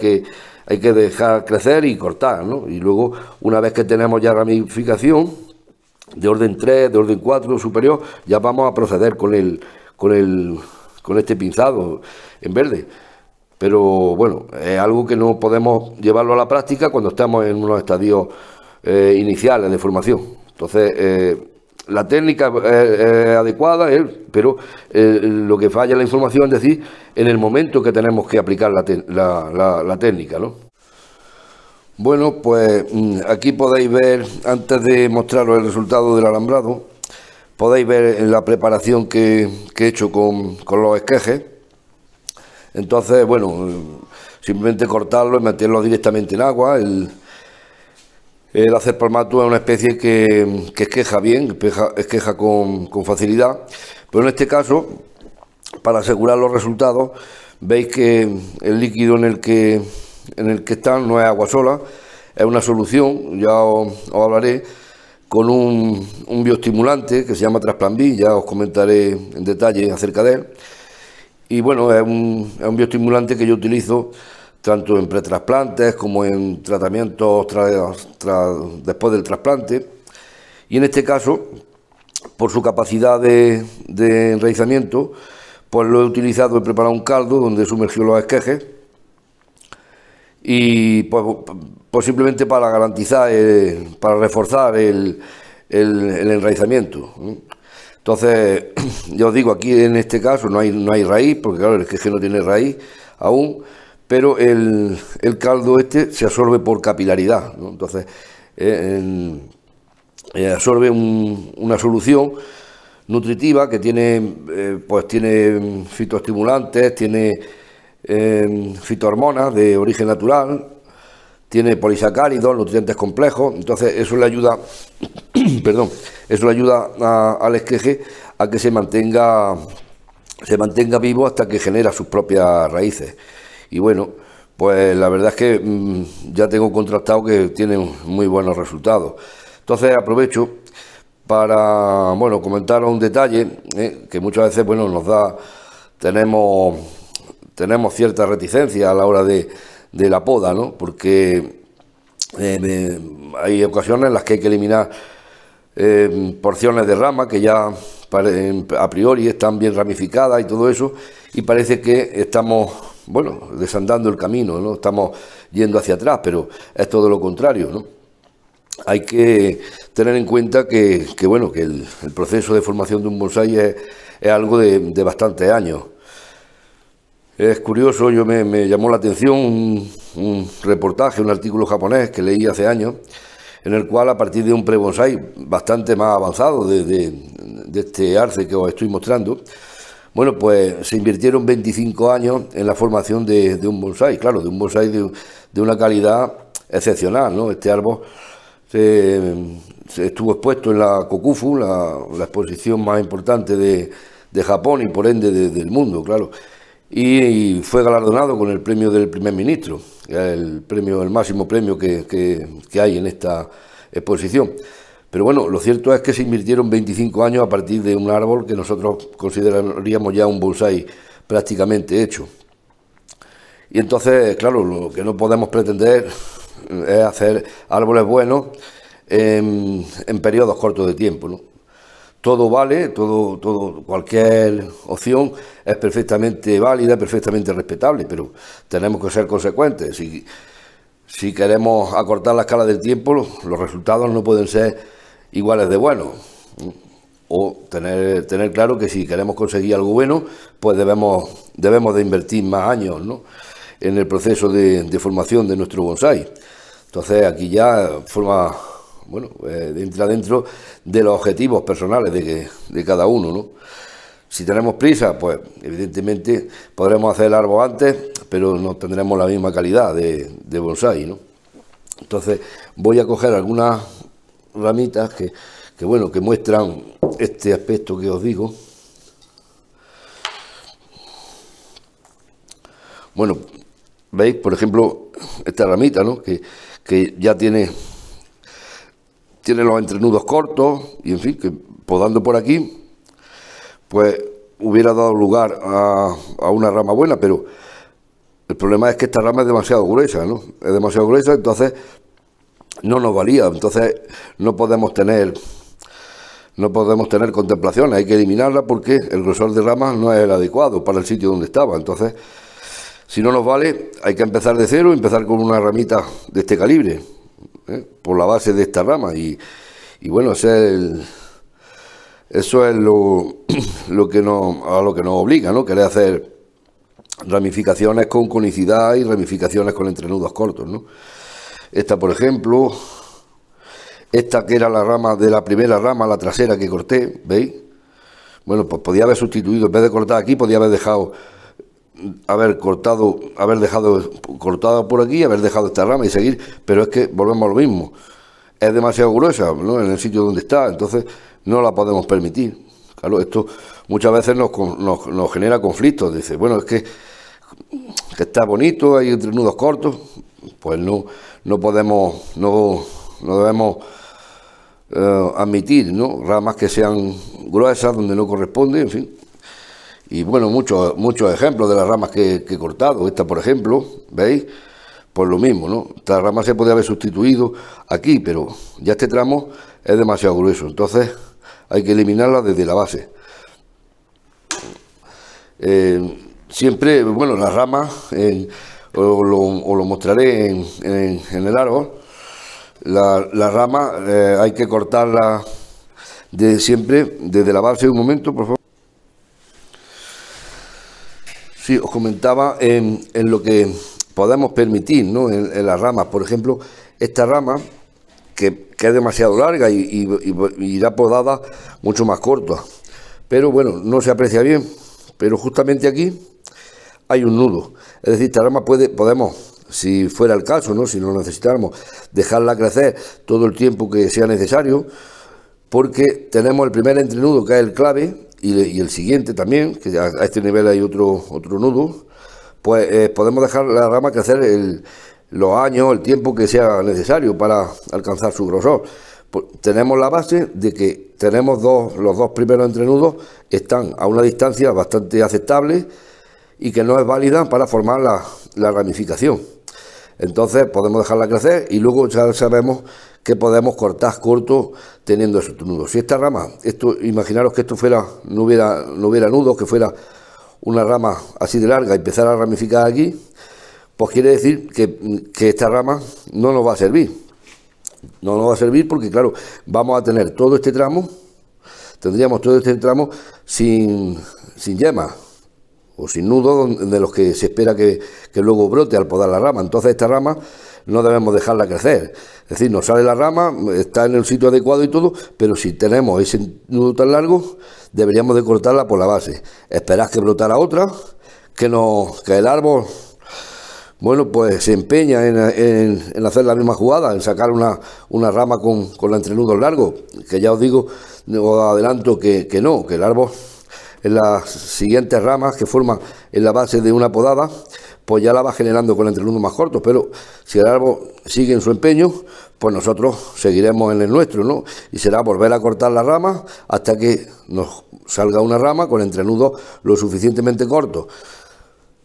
que dejar crecer y cortar, ¿no? Y luego, una vez que tenemos ya ramificación de orden 3, de orden 4 superior, ya vamos a proceder con este pinzado en verde. Pero bueno, es algo que no podemos llevarlo a la práctica cuando estamos en unos estadios iniciales de formación. Entonces, la técnica es adecuada, pero lo que falla en la información es decir, en el momento que tenemos que aplicar la técnica, ¿no? Bueno, pues aquí podéis ver, antes de mostraros el resultado del alambrado, podéis ver la preparación que he hecho con los esquejes. Entonces, bueno, simplemente cortarlo y meterlo directamente en agua. El Arces palmatum es una especie que esqueja bien, esqueja con facilidad, pero en este caso, para asegurar los resultados, veis que el líquido en el que están no es agua sola, es una solución, ya os hablaré, con un bioestimulante que se llama Trasplan B, ya os comentaré en detalle acerca de él. Y bueno, es un bioestimulante que yo utilizo tanto en pretrasplantes como en tratamientos después del trasplante. Y en este caso, por su capacidad de enraizamiento, pues lo he utilizado, he preparado un caldo donde he sumergido los esquejes y pues simplemente para garantizar, para reforzar el enraizamiento. Entonces, ya os digo, aquí en este caso no hay raíz, porque claro, el esqueje no tiene raíz aún, pero el caldo este se absorbe por capilaridad, ¿no? Entonces, absorbe una solución nutritiva que tiene fitoestimulantes, tiene fitohormonas de origen natural, tiene polisacáridos, nutrientes complejos, entonces eso le ayuda, perdón, eso le ayuda al esqueje a que se mantenga vivo hasta que genera sus propias raíces. Y bueno, pues la verdad es que ya tengo contrastado que tiene muy buenos resultados. Entonces aprovecho para, bueno, comentaros un detalle que muchas veces, bueno, tenemos cierta reticencia a la hora de la poda, ¿no? Porque hay ocasiones en las que hay que eliminar porciones de rama que ya a priori están bien ramificadas y todo eso, y parece que estamos, bueno, desandando el camino, ¿no? Estamos yendo hacia atrás, pero es todo lo contrario, ¿no? Hay que tener en cuenta que bueno, que el proceso de formación de un bonsái es algo de bastantes años. Es curioso, me llamó la atención un reportaje, un artículo japonés que leí hace años, en el cual a partir de un pre-bonsái bastante más avanzado de este arce que os estoy mostrando, bueno, pues se invirtieron 25 años en la formación de un bonsái, claro, de un bonsái de una calidad excepcional, ¿no? Este árbol se estuvo expuesto en la Kokufu, la exposición más importante de Japón y por ende del mundo, claro, y fue galardonado con el premio del primer ministro, el máximo premio que hay en esta exposición. Pero bueno, lo cierto es que se invirtieron 25 años a partir de un árbol que nosotros consideraríamos ya un bonsái prácticamente hecho. Y entonces, claro, lo que no podemos pretender es hacer árboles buenos en periodos cortos de tiempo, ¿no? Todo vale, cualquier opción es perfectamente válida, perfectamente respetable, pero tenemos que ser consecuentes. Si queremos acortar la escala del tiempo, los resultados no pueden ser iguales de buenos. O tener claro que si queremos conseguir algo bueno, pues debemos de invertir más años, ¿no?, en el proceso de formación de nuestro bonsái. Entonces aquí ya entra dentro de los objetivos personales de cada uno, ¿no? Si tenemos prisa, pues evidentemente podremos hacer el árbol antes, pero no tendremos la misma calidad de bonsái, ¿no? Entonces voy a coger algunas ramitas que muestran este aspecto que os digo. Bueno, veis, por ejemplo, esta ramita, ¿no?, que ya tiene los entrenudos cortos, y en fin, que podando por aquí, pues hubiera dado lugar a una rama buena, pero el problema es que esta rama es demasiado gruesa, ¿no? Es demasiado gruesa, entonces no nos valía, entonces no podemos tener contemplaciones, hay que eliminarla porque el grosor de ramas no es el adecuado para el sitio donde estaba. Entonces, si no nos vale, hay que empezar de cero, empezar con una ramita de este calibre, por la base de esta rama, y bueno, eso es lo que nos obliga, ¿no?, querer hacer ramificaciones con conicidad y ramificaciones con entrenudos cortos, ¿no? Esta, por ejemplo, esta que era la rama de la primera rama, la trasera que corté, ¿veis? Bueno, pues podía haber sustituido, en vez de cortar aquí, podía haber dejado cortado por aquí, haber dejado esta rama y seguir, pero es que volvemos a lo mismo, es demasiado gruesa, ¿no?, en el sitio donde está, entonces no la podemos permitir. Claro, esto muchas veces nos genera conflictos. Dice, bueno, es que está bonito, hay entrenudos cortos, pues no debemos admitir, ¿no?, ramas que sean gruesas donde no corresponde, en fin. Y bueno, muchos ejemplos de las ramas que he cortado. Esta, por ejemplo, ¿veis? Pues lo mismo, ¿no? Esta rama se podría haber sustituido aquí, pero ya este tramo es demasiado grueso, entonces hay que eliminarla desde la base. Siempre, bueno, las ramas, os lo mostraré en el árbol, la rama hay que cortarla siempre desde la base. Un momento, por favor. Sí, os comentaba en lo que podemos permitir, ¿no?, en las ramas. Por ejemplo, esta rama, que es demasiado larga y irá podada mucho más corta. Pero bueno, no se aprecia bien. Pero justamente aquí hay un nudo. Es decir, esta rama podemos si fuera el caso, ¿no? Si no necesitáramos, dejarla crecer todo el tiempo que sea necesario, porque tenemos el primer entrenudo, que es el clave, y el siguiente también, que a este nivel hay otro nudo. Pues podemos dejar la rama crecer los años, el tiempo que sea necesario para alcanzar su grosor. Pues tenemos la base de que tenemos los dos primeros entrenudos están a una distancia bastante aceptable y que no es válida para formar la ramificación. Entonces podemos dejarla crecer y luego ya sabemos que podemos cortar corto teniendo esos nudos. Si esta rama, imaginaros que esto no hubiera nudos, que fuera una rama así de larga y empezar a ramificar aquí, pues quiere decir que esta rama no nos va a servir. No nos va a servir porque, claro, vamos a tener todo este tramo, tendríamos todo este tramo sin yemas o sin nudos de los que se espera que luego brote al podar la rama. Entonces esta rama no debemos dejarla crecer. Es decir, nos sale la rama, está en el sitio adecuado y todo, pero si tenemos ese nudo tan largo, deberíamos de cortarla por la base. Esperar que brotara otra, que el árbol, bueno, pues se empeña en hacer la misma jugada, en sacar una rama con los entrenudos largos, que ya os digo, os adelanto que el árbol en las siguientes ramas que forman en la base de una podada, pues ya la va generando con entrenudos más cortos, pero si el árbol sigue en su empeño, pues nosotros seguiremos en el nuestro, ¿no? Y será volver a cortar la rama hasta que nos salga una rama con entrenudos lo suficientemente cortos.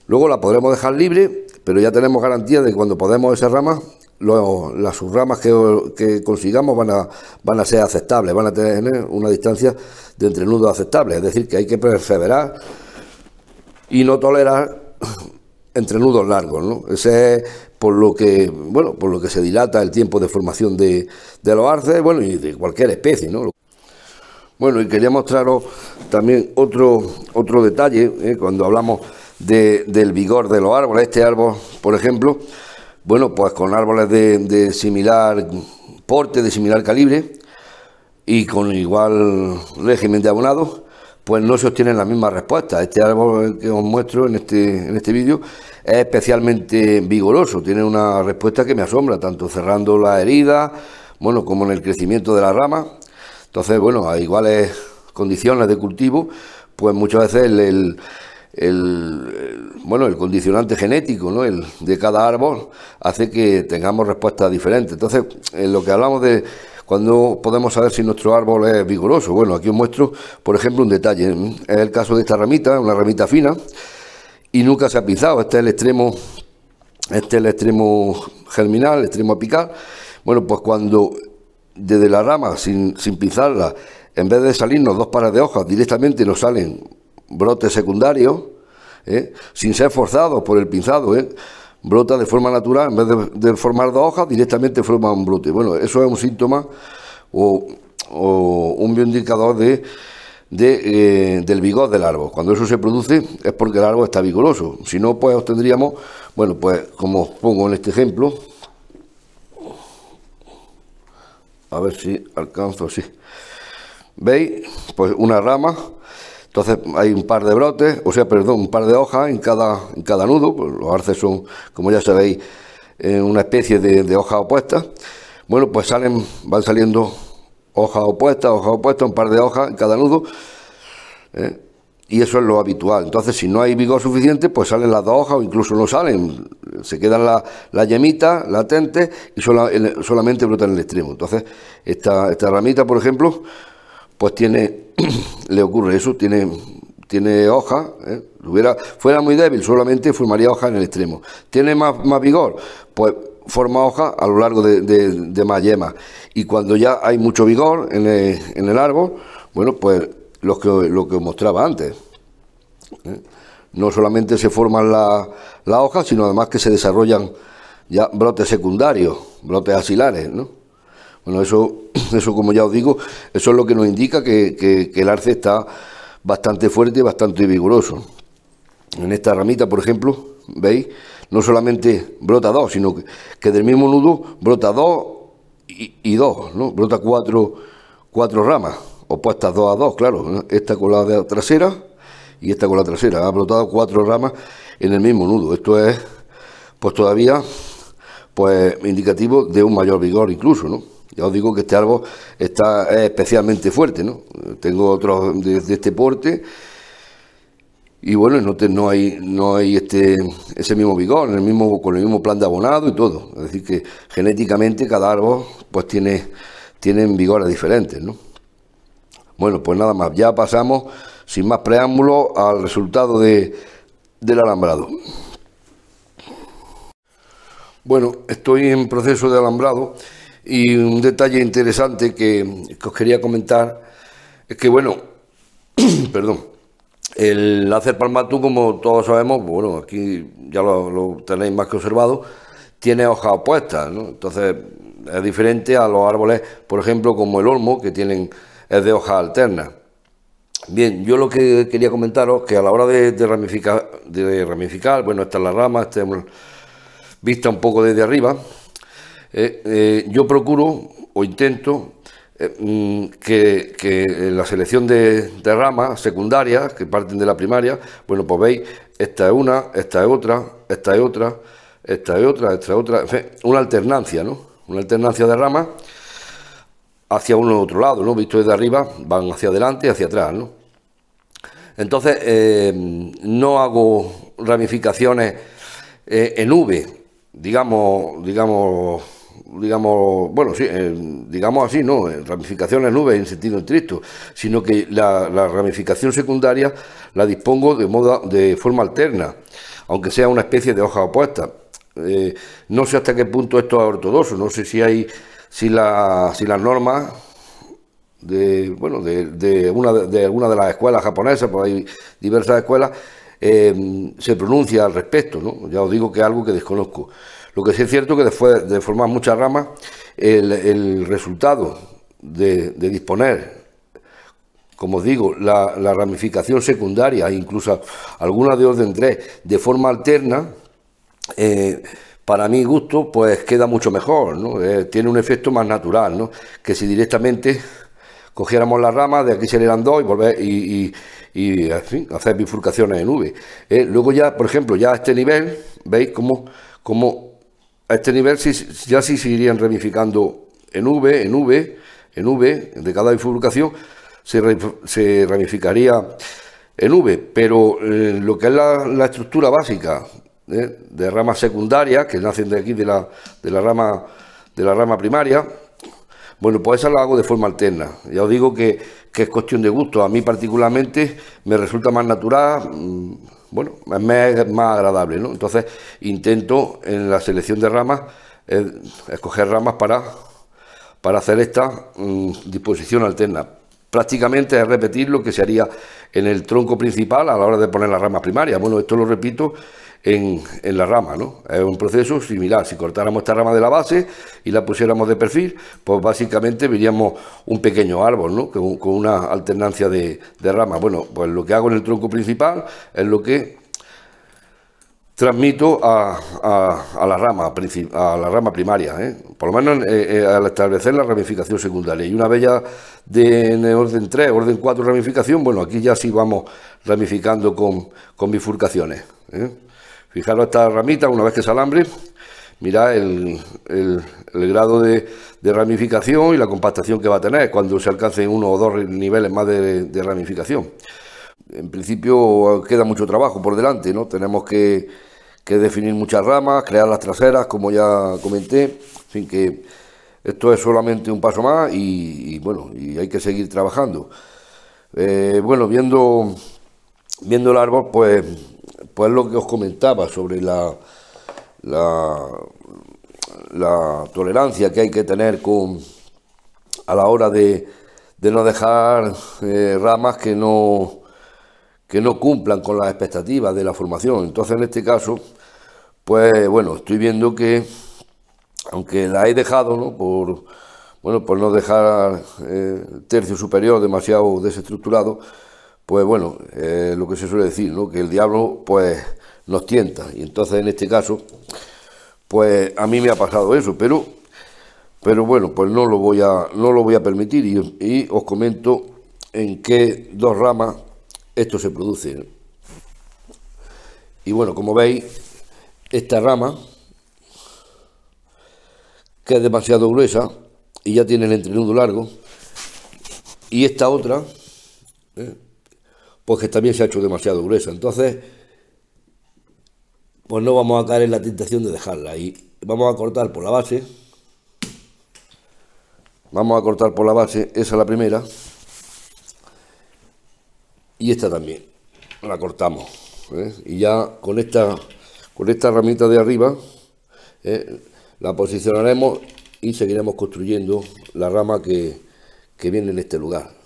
Luego la podremos dejar libre, pero ya tenemos garantía de que cuando podemos esa rama, las subramas que consigamos van a ser aceptables, van a tener una distancia de entrenudos aceptable. Es decir, que hay que perseverar y no tolerar entrenudos largos, ¿no? Ese es por lo que se dilata el tiempo de formación de los arces, bueno, y de cualquier especie, ¿no? Bueno, y quería mostraros también otro detalle, cuando hablamos del vigor de los árboles. Este árbol, por ejemplo, bueno, pues con árboles de similar porte, de similar calibre y con igual régimen de abonado, pues no se obtienen las mismas respuestas. Este árbol que os muestro en este vídeo es especialmente vigoroso, tiene una respuesta que me asombra, tanto cerrando la herida, bueno, como en el crecimiento de la rama. Entonces, bueno, a iguales condiciones de cultivo, pues muchas veces el condicionante genético, ¿no? De cada árbol hace que tengamos respuestas diferentes. Entonces, en lo que hablamos de cuando podemos saber si nuestro árbol es vigoroso, bueno, aquí os muestro, por ejemplo, un detalle. Es el caso de esta ramita, una ramita fina, y nunca se ha pinzado. Este es el extremo germinal, el extremo apical. Bueno, pues cuando desde la rama, sin pinzarla, en vez de salirnos dos pares de hojas, directamente nos salen brotes secundarios, sin ser forzados por el pinzado, brota de forma natural, en vez de formar dos hojas, directamente forma un brote. Bueno, eso es un síntoma o un bioindicador del vigor del árbol. Cuando eso se produce es porque el árbol está vigoroso. Si no, pues obtendríamos, bueno, pues como os pongo en este ejemplo, a ver si alcanzo, sí. ¿Veis? Pues una rama. Entonces hay un par de brotes, un par de hojas en cada nudo. Pues los arces son, como ya sabéis, una especie de hojas opuestas. Bueno, pues van saliendo hojas opuestas, un par de hojas en cada nudo. Y eso es lo habitual. Entonces, si no hay vigor suficiente, pues salen las dos hojas o incluso no salen. Se quedan las yemitas latentes y solamente brotan en el extremo. Entonces, esta ramita, por ejemplo, pues le ocurre eso, tiene hojas, fuera muy débil, solamente formaría hojas en el extremo. ¿Tiene más vigor? Pues forma hojas a lo largo de más yemas. Y cuando ya hay mucho vigor en el árbol, bueno, pues lo que os mostraba antes. No solamente se forman las hojas, sino además que se desarrollan ya brotes secundarios, brotes axilares, ¿no? Bueno, eso como ya os digo, eso es lo que nos indica que el arce está bastante fuerte y bastante vigoroso. En esta ramita, por ejemplo, ¿veis? No solamente brota dos, sino que del mismo nudo brota dos y dos, ¿no? Brota cuatro ramas, opuestas 2 a 2, claro, ¿no? Esta con la trasera y esta con la trasera. Ha brotado 4 ramas en el mismo nudo. Esto es, pues todavía pues indicativo de un mayor vigor incluso, ¿no? Ya os digo que este árbol está especialmente fuerte, ¿no? Tengo otros de este porte y bueno, no hay ese mismo vigor, con el mismo plan de abonado y todo. Es decir, que genéticamente cada árbol pues tienen vigores diferentes, ¿no? Bueno, pues nada más, ya pasamos sin más preámbulos al resultado del alambrado. Bueno, estoy en proceso de alambrado y un detalle interesante que os quería comentar es que, bueno, perdón, el láser palmatum, como todos sabemos, bueno, aquí ya lo tenéis más que observado, tiene hojas opuestas, ¿no? Entonces es diferente a los árboles, por ejemplo, como el olmo, que es de hojas alternas. Bien, yo lo que quería comentaros que a la hora de ramificar, bueno, esta es la rama, esta es vista un poco desde arriba, yo procuro o intento que la selección de ramas secundarias que parten de la primaria, bueno, pues veis, esta es una, esta es otra, esta es otra, esta es otra, esta es otra, en fin, una alternancia, ¿no? Una alternancia de ramas hacia uno u otro lado, ¿no? Visto desde arriba, van hacia adelante y hacia atrás, ¿no? Entonces, no hago ramificaciones en V, digamos, bueno, sí, digamos así, no, ramificaciones en V en sentido estricto, sino que la ramificación secundaria la dispongo de forma alterna, aunque sea una especie de hoja opuesta. No sé hasta qué punto esto es ortodoxo, no sé si las normas de alguna de las escuelas japonesas, pues hay diversas escuelas, se pronuncia al respecto, ¿no? Ya os digo que es algo que desconozco. Lo que sí es cierto que después de formar muchas ramas, el resultado de disponer, como os digo, la ramificación secundaria, incluso algunas de orden 3, de forma alterna, para mi gusto, pues queda mucho mejor, ¿no? Tiene un efecto más natural, ¿no? Que si directamente cogiéramos las ramas, de aquí salieran dos y volver y en fin, hacer bifurcaciones en V. Luego ya, por ejemplo, ya a este nivel, veis cómo a este nivel ya sí se irían ramificando en V, de cada bifurcación se ramificaría en V, pero lo que es la estructura básica de ramas secundarias que nacen de aquí de la rama primaria, bueno, pues esa la hago de forma alterna. Ya os digo que es cuestión de gusto. A mí particularmente me resulta más natural, bueno, es más agradable, ¿no? Entonces intento en la selección de ramas escoger ramas para hacer esta disposición alterna. Prácticamente es repetir lo que se haría en el tronco principal a la hora de poner las ramas primarias. Bueno, esto lo repito en la rama, ¿no? Es un proceso similar. Si cortáramos esta rama de la base y la pusiéramos de perfil, pues básicamente veríamos un pequeño árbol, ¿no? Con una alternancia de ramas. Bueno, pues lo que hago en el tronco principal es lo que transmito a la rama primaria, por lo menos al establecer la ramificación secundaria. Y una vez ya en orden 3, orden 4 ramificación, bueno, aquí ya sí vamos ramificando con bifurcaciones. Fijaros esta ramita, una vez que se alambre, mirad el grado de ramificación y la compactación que va a tener cuando se alcancen uno o dos niveles más de ramificación. En principio queda mucho trabajo por delante, ¿no? Tenemos que definir muchas ramas, crear las traseras, como ya comenté, en fin, que esto es solamente un paso más y bueno, y hay que seguir trabajando. Bueno, viendo el árbol, pues lo que os comentaba sobre la tolerancia que hay que tener a la hora de no dejar ramas que no cumplan con las expectativas de la formación. Entonces, en este caso, pues bueno, estoy viendo que, aunque la he dejado, ¿no? por no dejar el tercio superior demasiado desestructurado, pues bueno, lo que se suele decir, ¿no? Que el diablo, pues, nos tienta. Y entonces, en este caso, pues a mí me ha pasado eso, pero bueno, pues no lo voy a permitir y os comento en qué dos ramas esto se produce. Y bueno, como veis, esta rama, que es demasiado gruesa y ya tiene el entrenudo largo, y esta otra, pues que también se ha hecho demasiado gruesa. Entonces, pues no vamos a caer en la tentación de dejarla. Y vamos a cortar por la base. Vamos a cortar por la base, esa es la primera. Y esta también. La cortamos. Y ya con esta ramita de arriba, la posicionaremos y seguiremos construyendo la rama que viene en este lugar.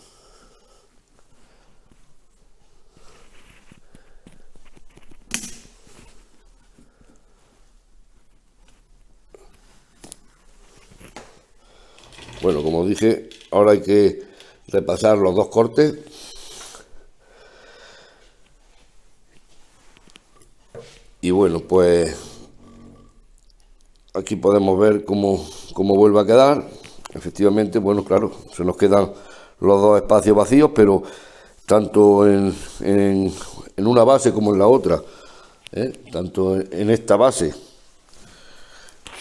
Bueno, como dije, ahora hay que repasar los dos cortes. Y bueno, pues aquí podemos ver cómo vuelve a quedar. Efectivamente, bueno, claro, se nos quedan los dos espacios vacíos, pero tanto en una base como en la otra, tanto en esta base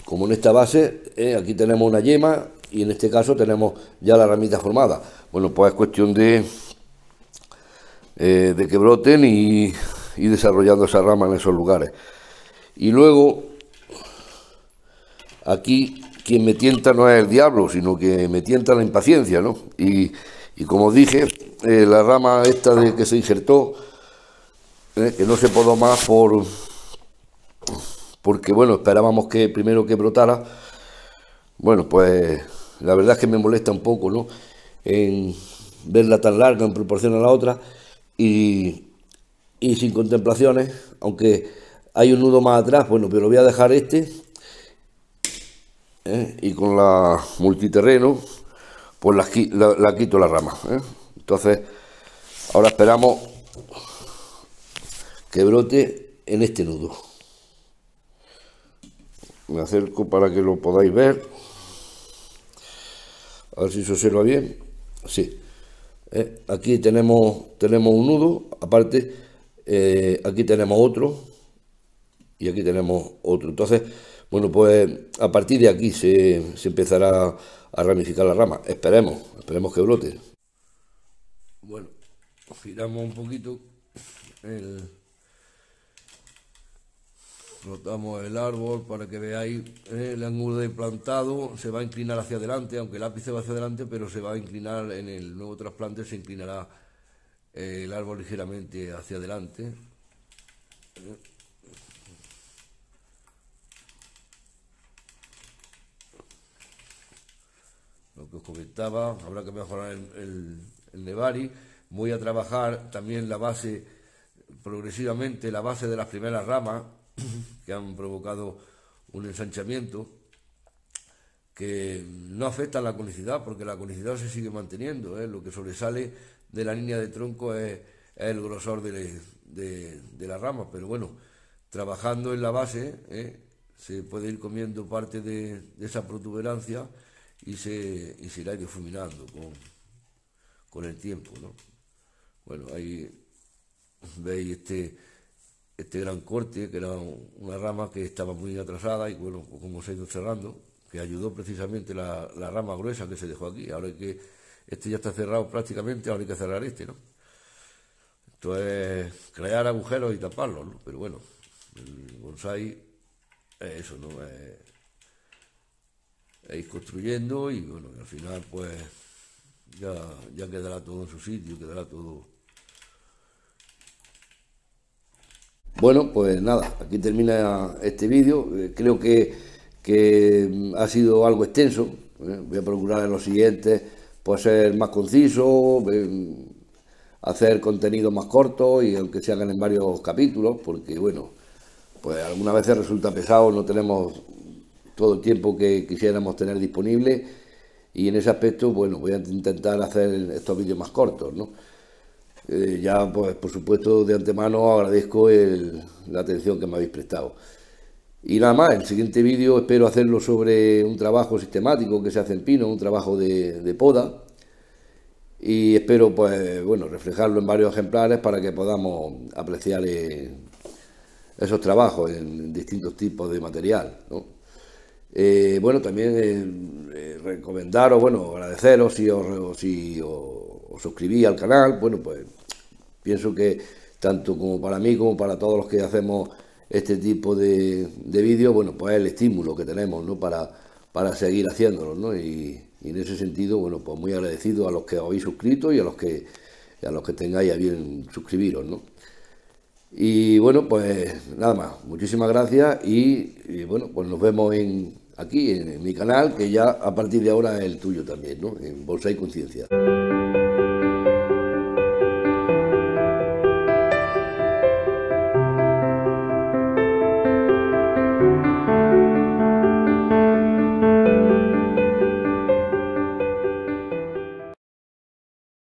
como en esta base, aquí tenemos una yema y en este caso tenemos ya la ramita formada. Bueno, pues es cuestión de que broten y desarrollando esa rama en esos lugares. Y luego, aquí quien me tienta no es el diablo, sino que me tienta la impaciencia, ¿no? Y como dije, la rama esta de que se injertó, que no se podó más porque, bueno, esperábamos que primero que brotara. Bueno, pues la verdad es que me molesta un poco, ¿no? En verla tan larga en proporción a la otra y sin contemplaciones, aunque hay un nudo más atrás, bueno, pero voy a dejar este, y con la multiterreno pues la quito la rama. Entonces ahora esperamos que brote en este nudo. Me acerco para que lo podáis ver, a ver si se observa bien. Sí, aquí tenemos un nudo, aparte aquí tenemos otro y aquí tenemos otro. Entonces, bueno, pues a partir de aquí se empezará a ramificar la rama. Esperemos que brote. Bueno, giramos un poquito, rotamos el árbol para que veáis el ángulo de plantado. Se va a inclinar hacia adelante, aunque el ápice va hacia adelante, pero se va a inclinar en el nuevo trasplante, se inclinará el árbol ligeramente hacia adelante. Lo que os comentaba, habrá que mejorar el nevari. Voy a trabajar también la base, progresivamente, la base de las primeras ramas que han provocado un ensanchamiento que no afecta a la conicidad, porque la conicidad se sigue manteniendo. Lo que sobresale de la línea de tronco es el grosor de la rama, pero bueno, trabajando en la base, se puede ir comiendo parte de esa protuberancia y se irá difuminando con el tiempo, ¿no? Bueno, ahí veis este gran corte, que era una rama que estaba muy atrasada y bueno, como se ha ido cerrando, que ayudó precisamente la rama gruesa que se dejó aquí. Ahora que este ya está cerrado prácticamente, ahora hay que cerrar este, ¿no? Esto es crear agujeros y taparlos, ¿no? Pero bueno, el bonsai es eso, ¿no? Es ir construyendo y bueno, al final pues ya quedará todo en su sitio, quedará todo. Bueno, pues nada, aquí termina este vídeo. Creo que ha sido algo extenso. Voy a procurar en los siguientes pues ser más conciso, hacer contenido más corto y aunque se hagan en varios capítulos, porque bueno, pues algunas veces resulta pesado, no tenemos todo el tiempo que quisiéramos tener disponible y en ese aspecto, bueno, voy a intentar hacer estos vídeos más cortos, ¿no? Ya, pues por supuesto, de antemano agradezco la atención que me habéis prestado. Y nada más, el siguiente vídeo espero hacerlo sobre un trabajo sistemático que se hace en pino, un trabajo de poda. Y espero, pues, bueno, reflejarlo en varios ejemplares para que podamos apreciar esos trabajos en distintos tipos de material, ¿no? Bueno, también recomendaros, bueno, agradeceros si os suscribís al canal. Bueno, pues pienso que tanto como para mí como para todos los que hacemos este tipo de vídeos, bueno, pues es el estímulo que tenemos, ¿no? Para seguir haciéndolo, ¿no? Y en ese sentido, bueno, pues muy agradecido a los que os habéis suscrito y a los que tengáis a bien suscribiros, ¿no? Y bueno, pues nada más, muchísimas gracias y bueno, pues nos vemos aquí en mi canal, que ya a partir de ahora es el tuyo también, ¿no? En Bonsai Conciencia.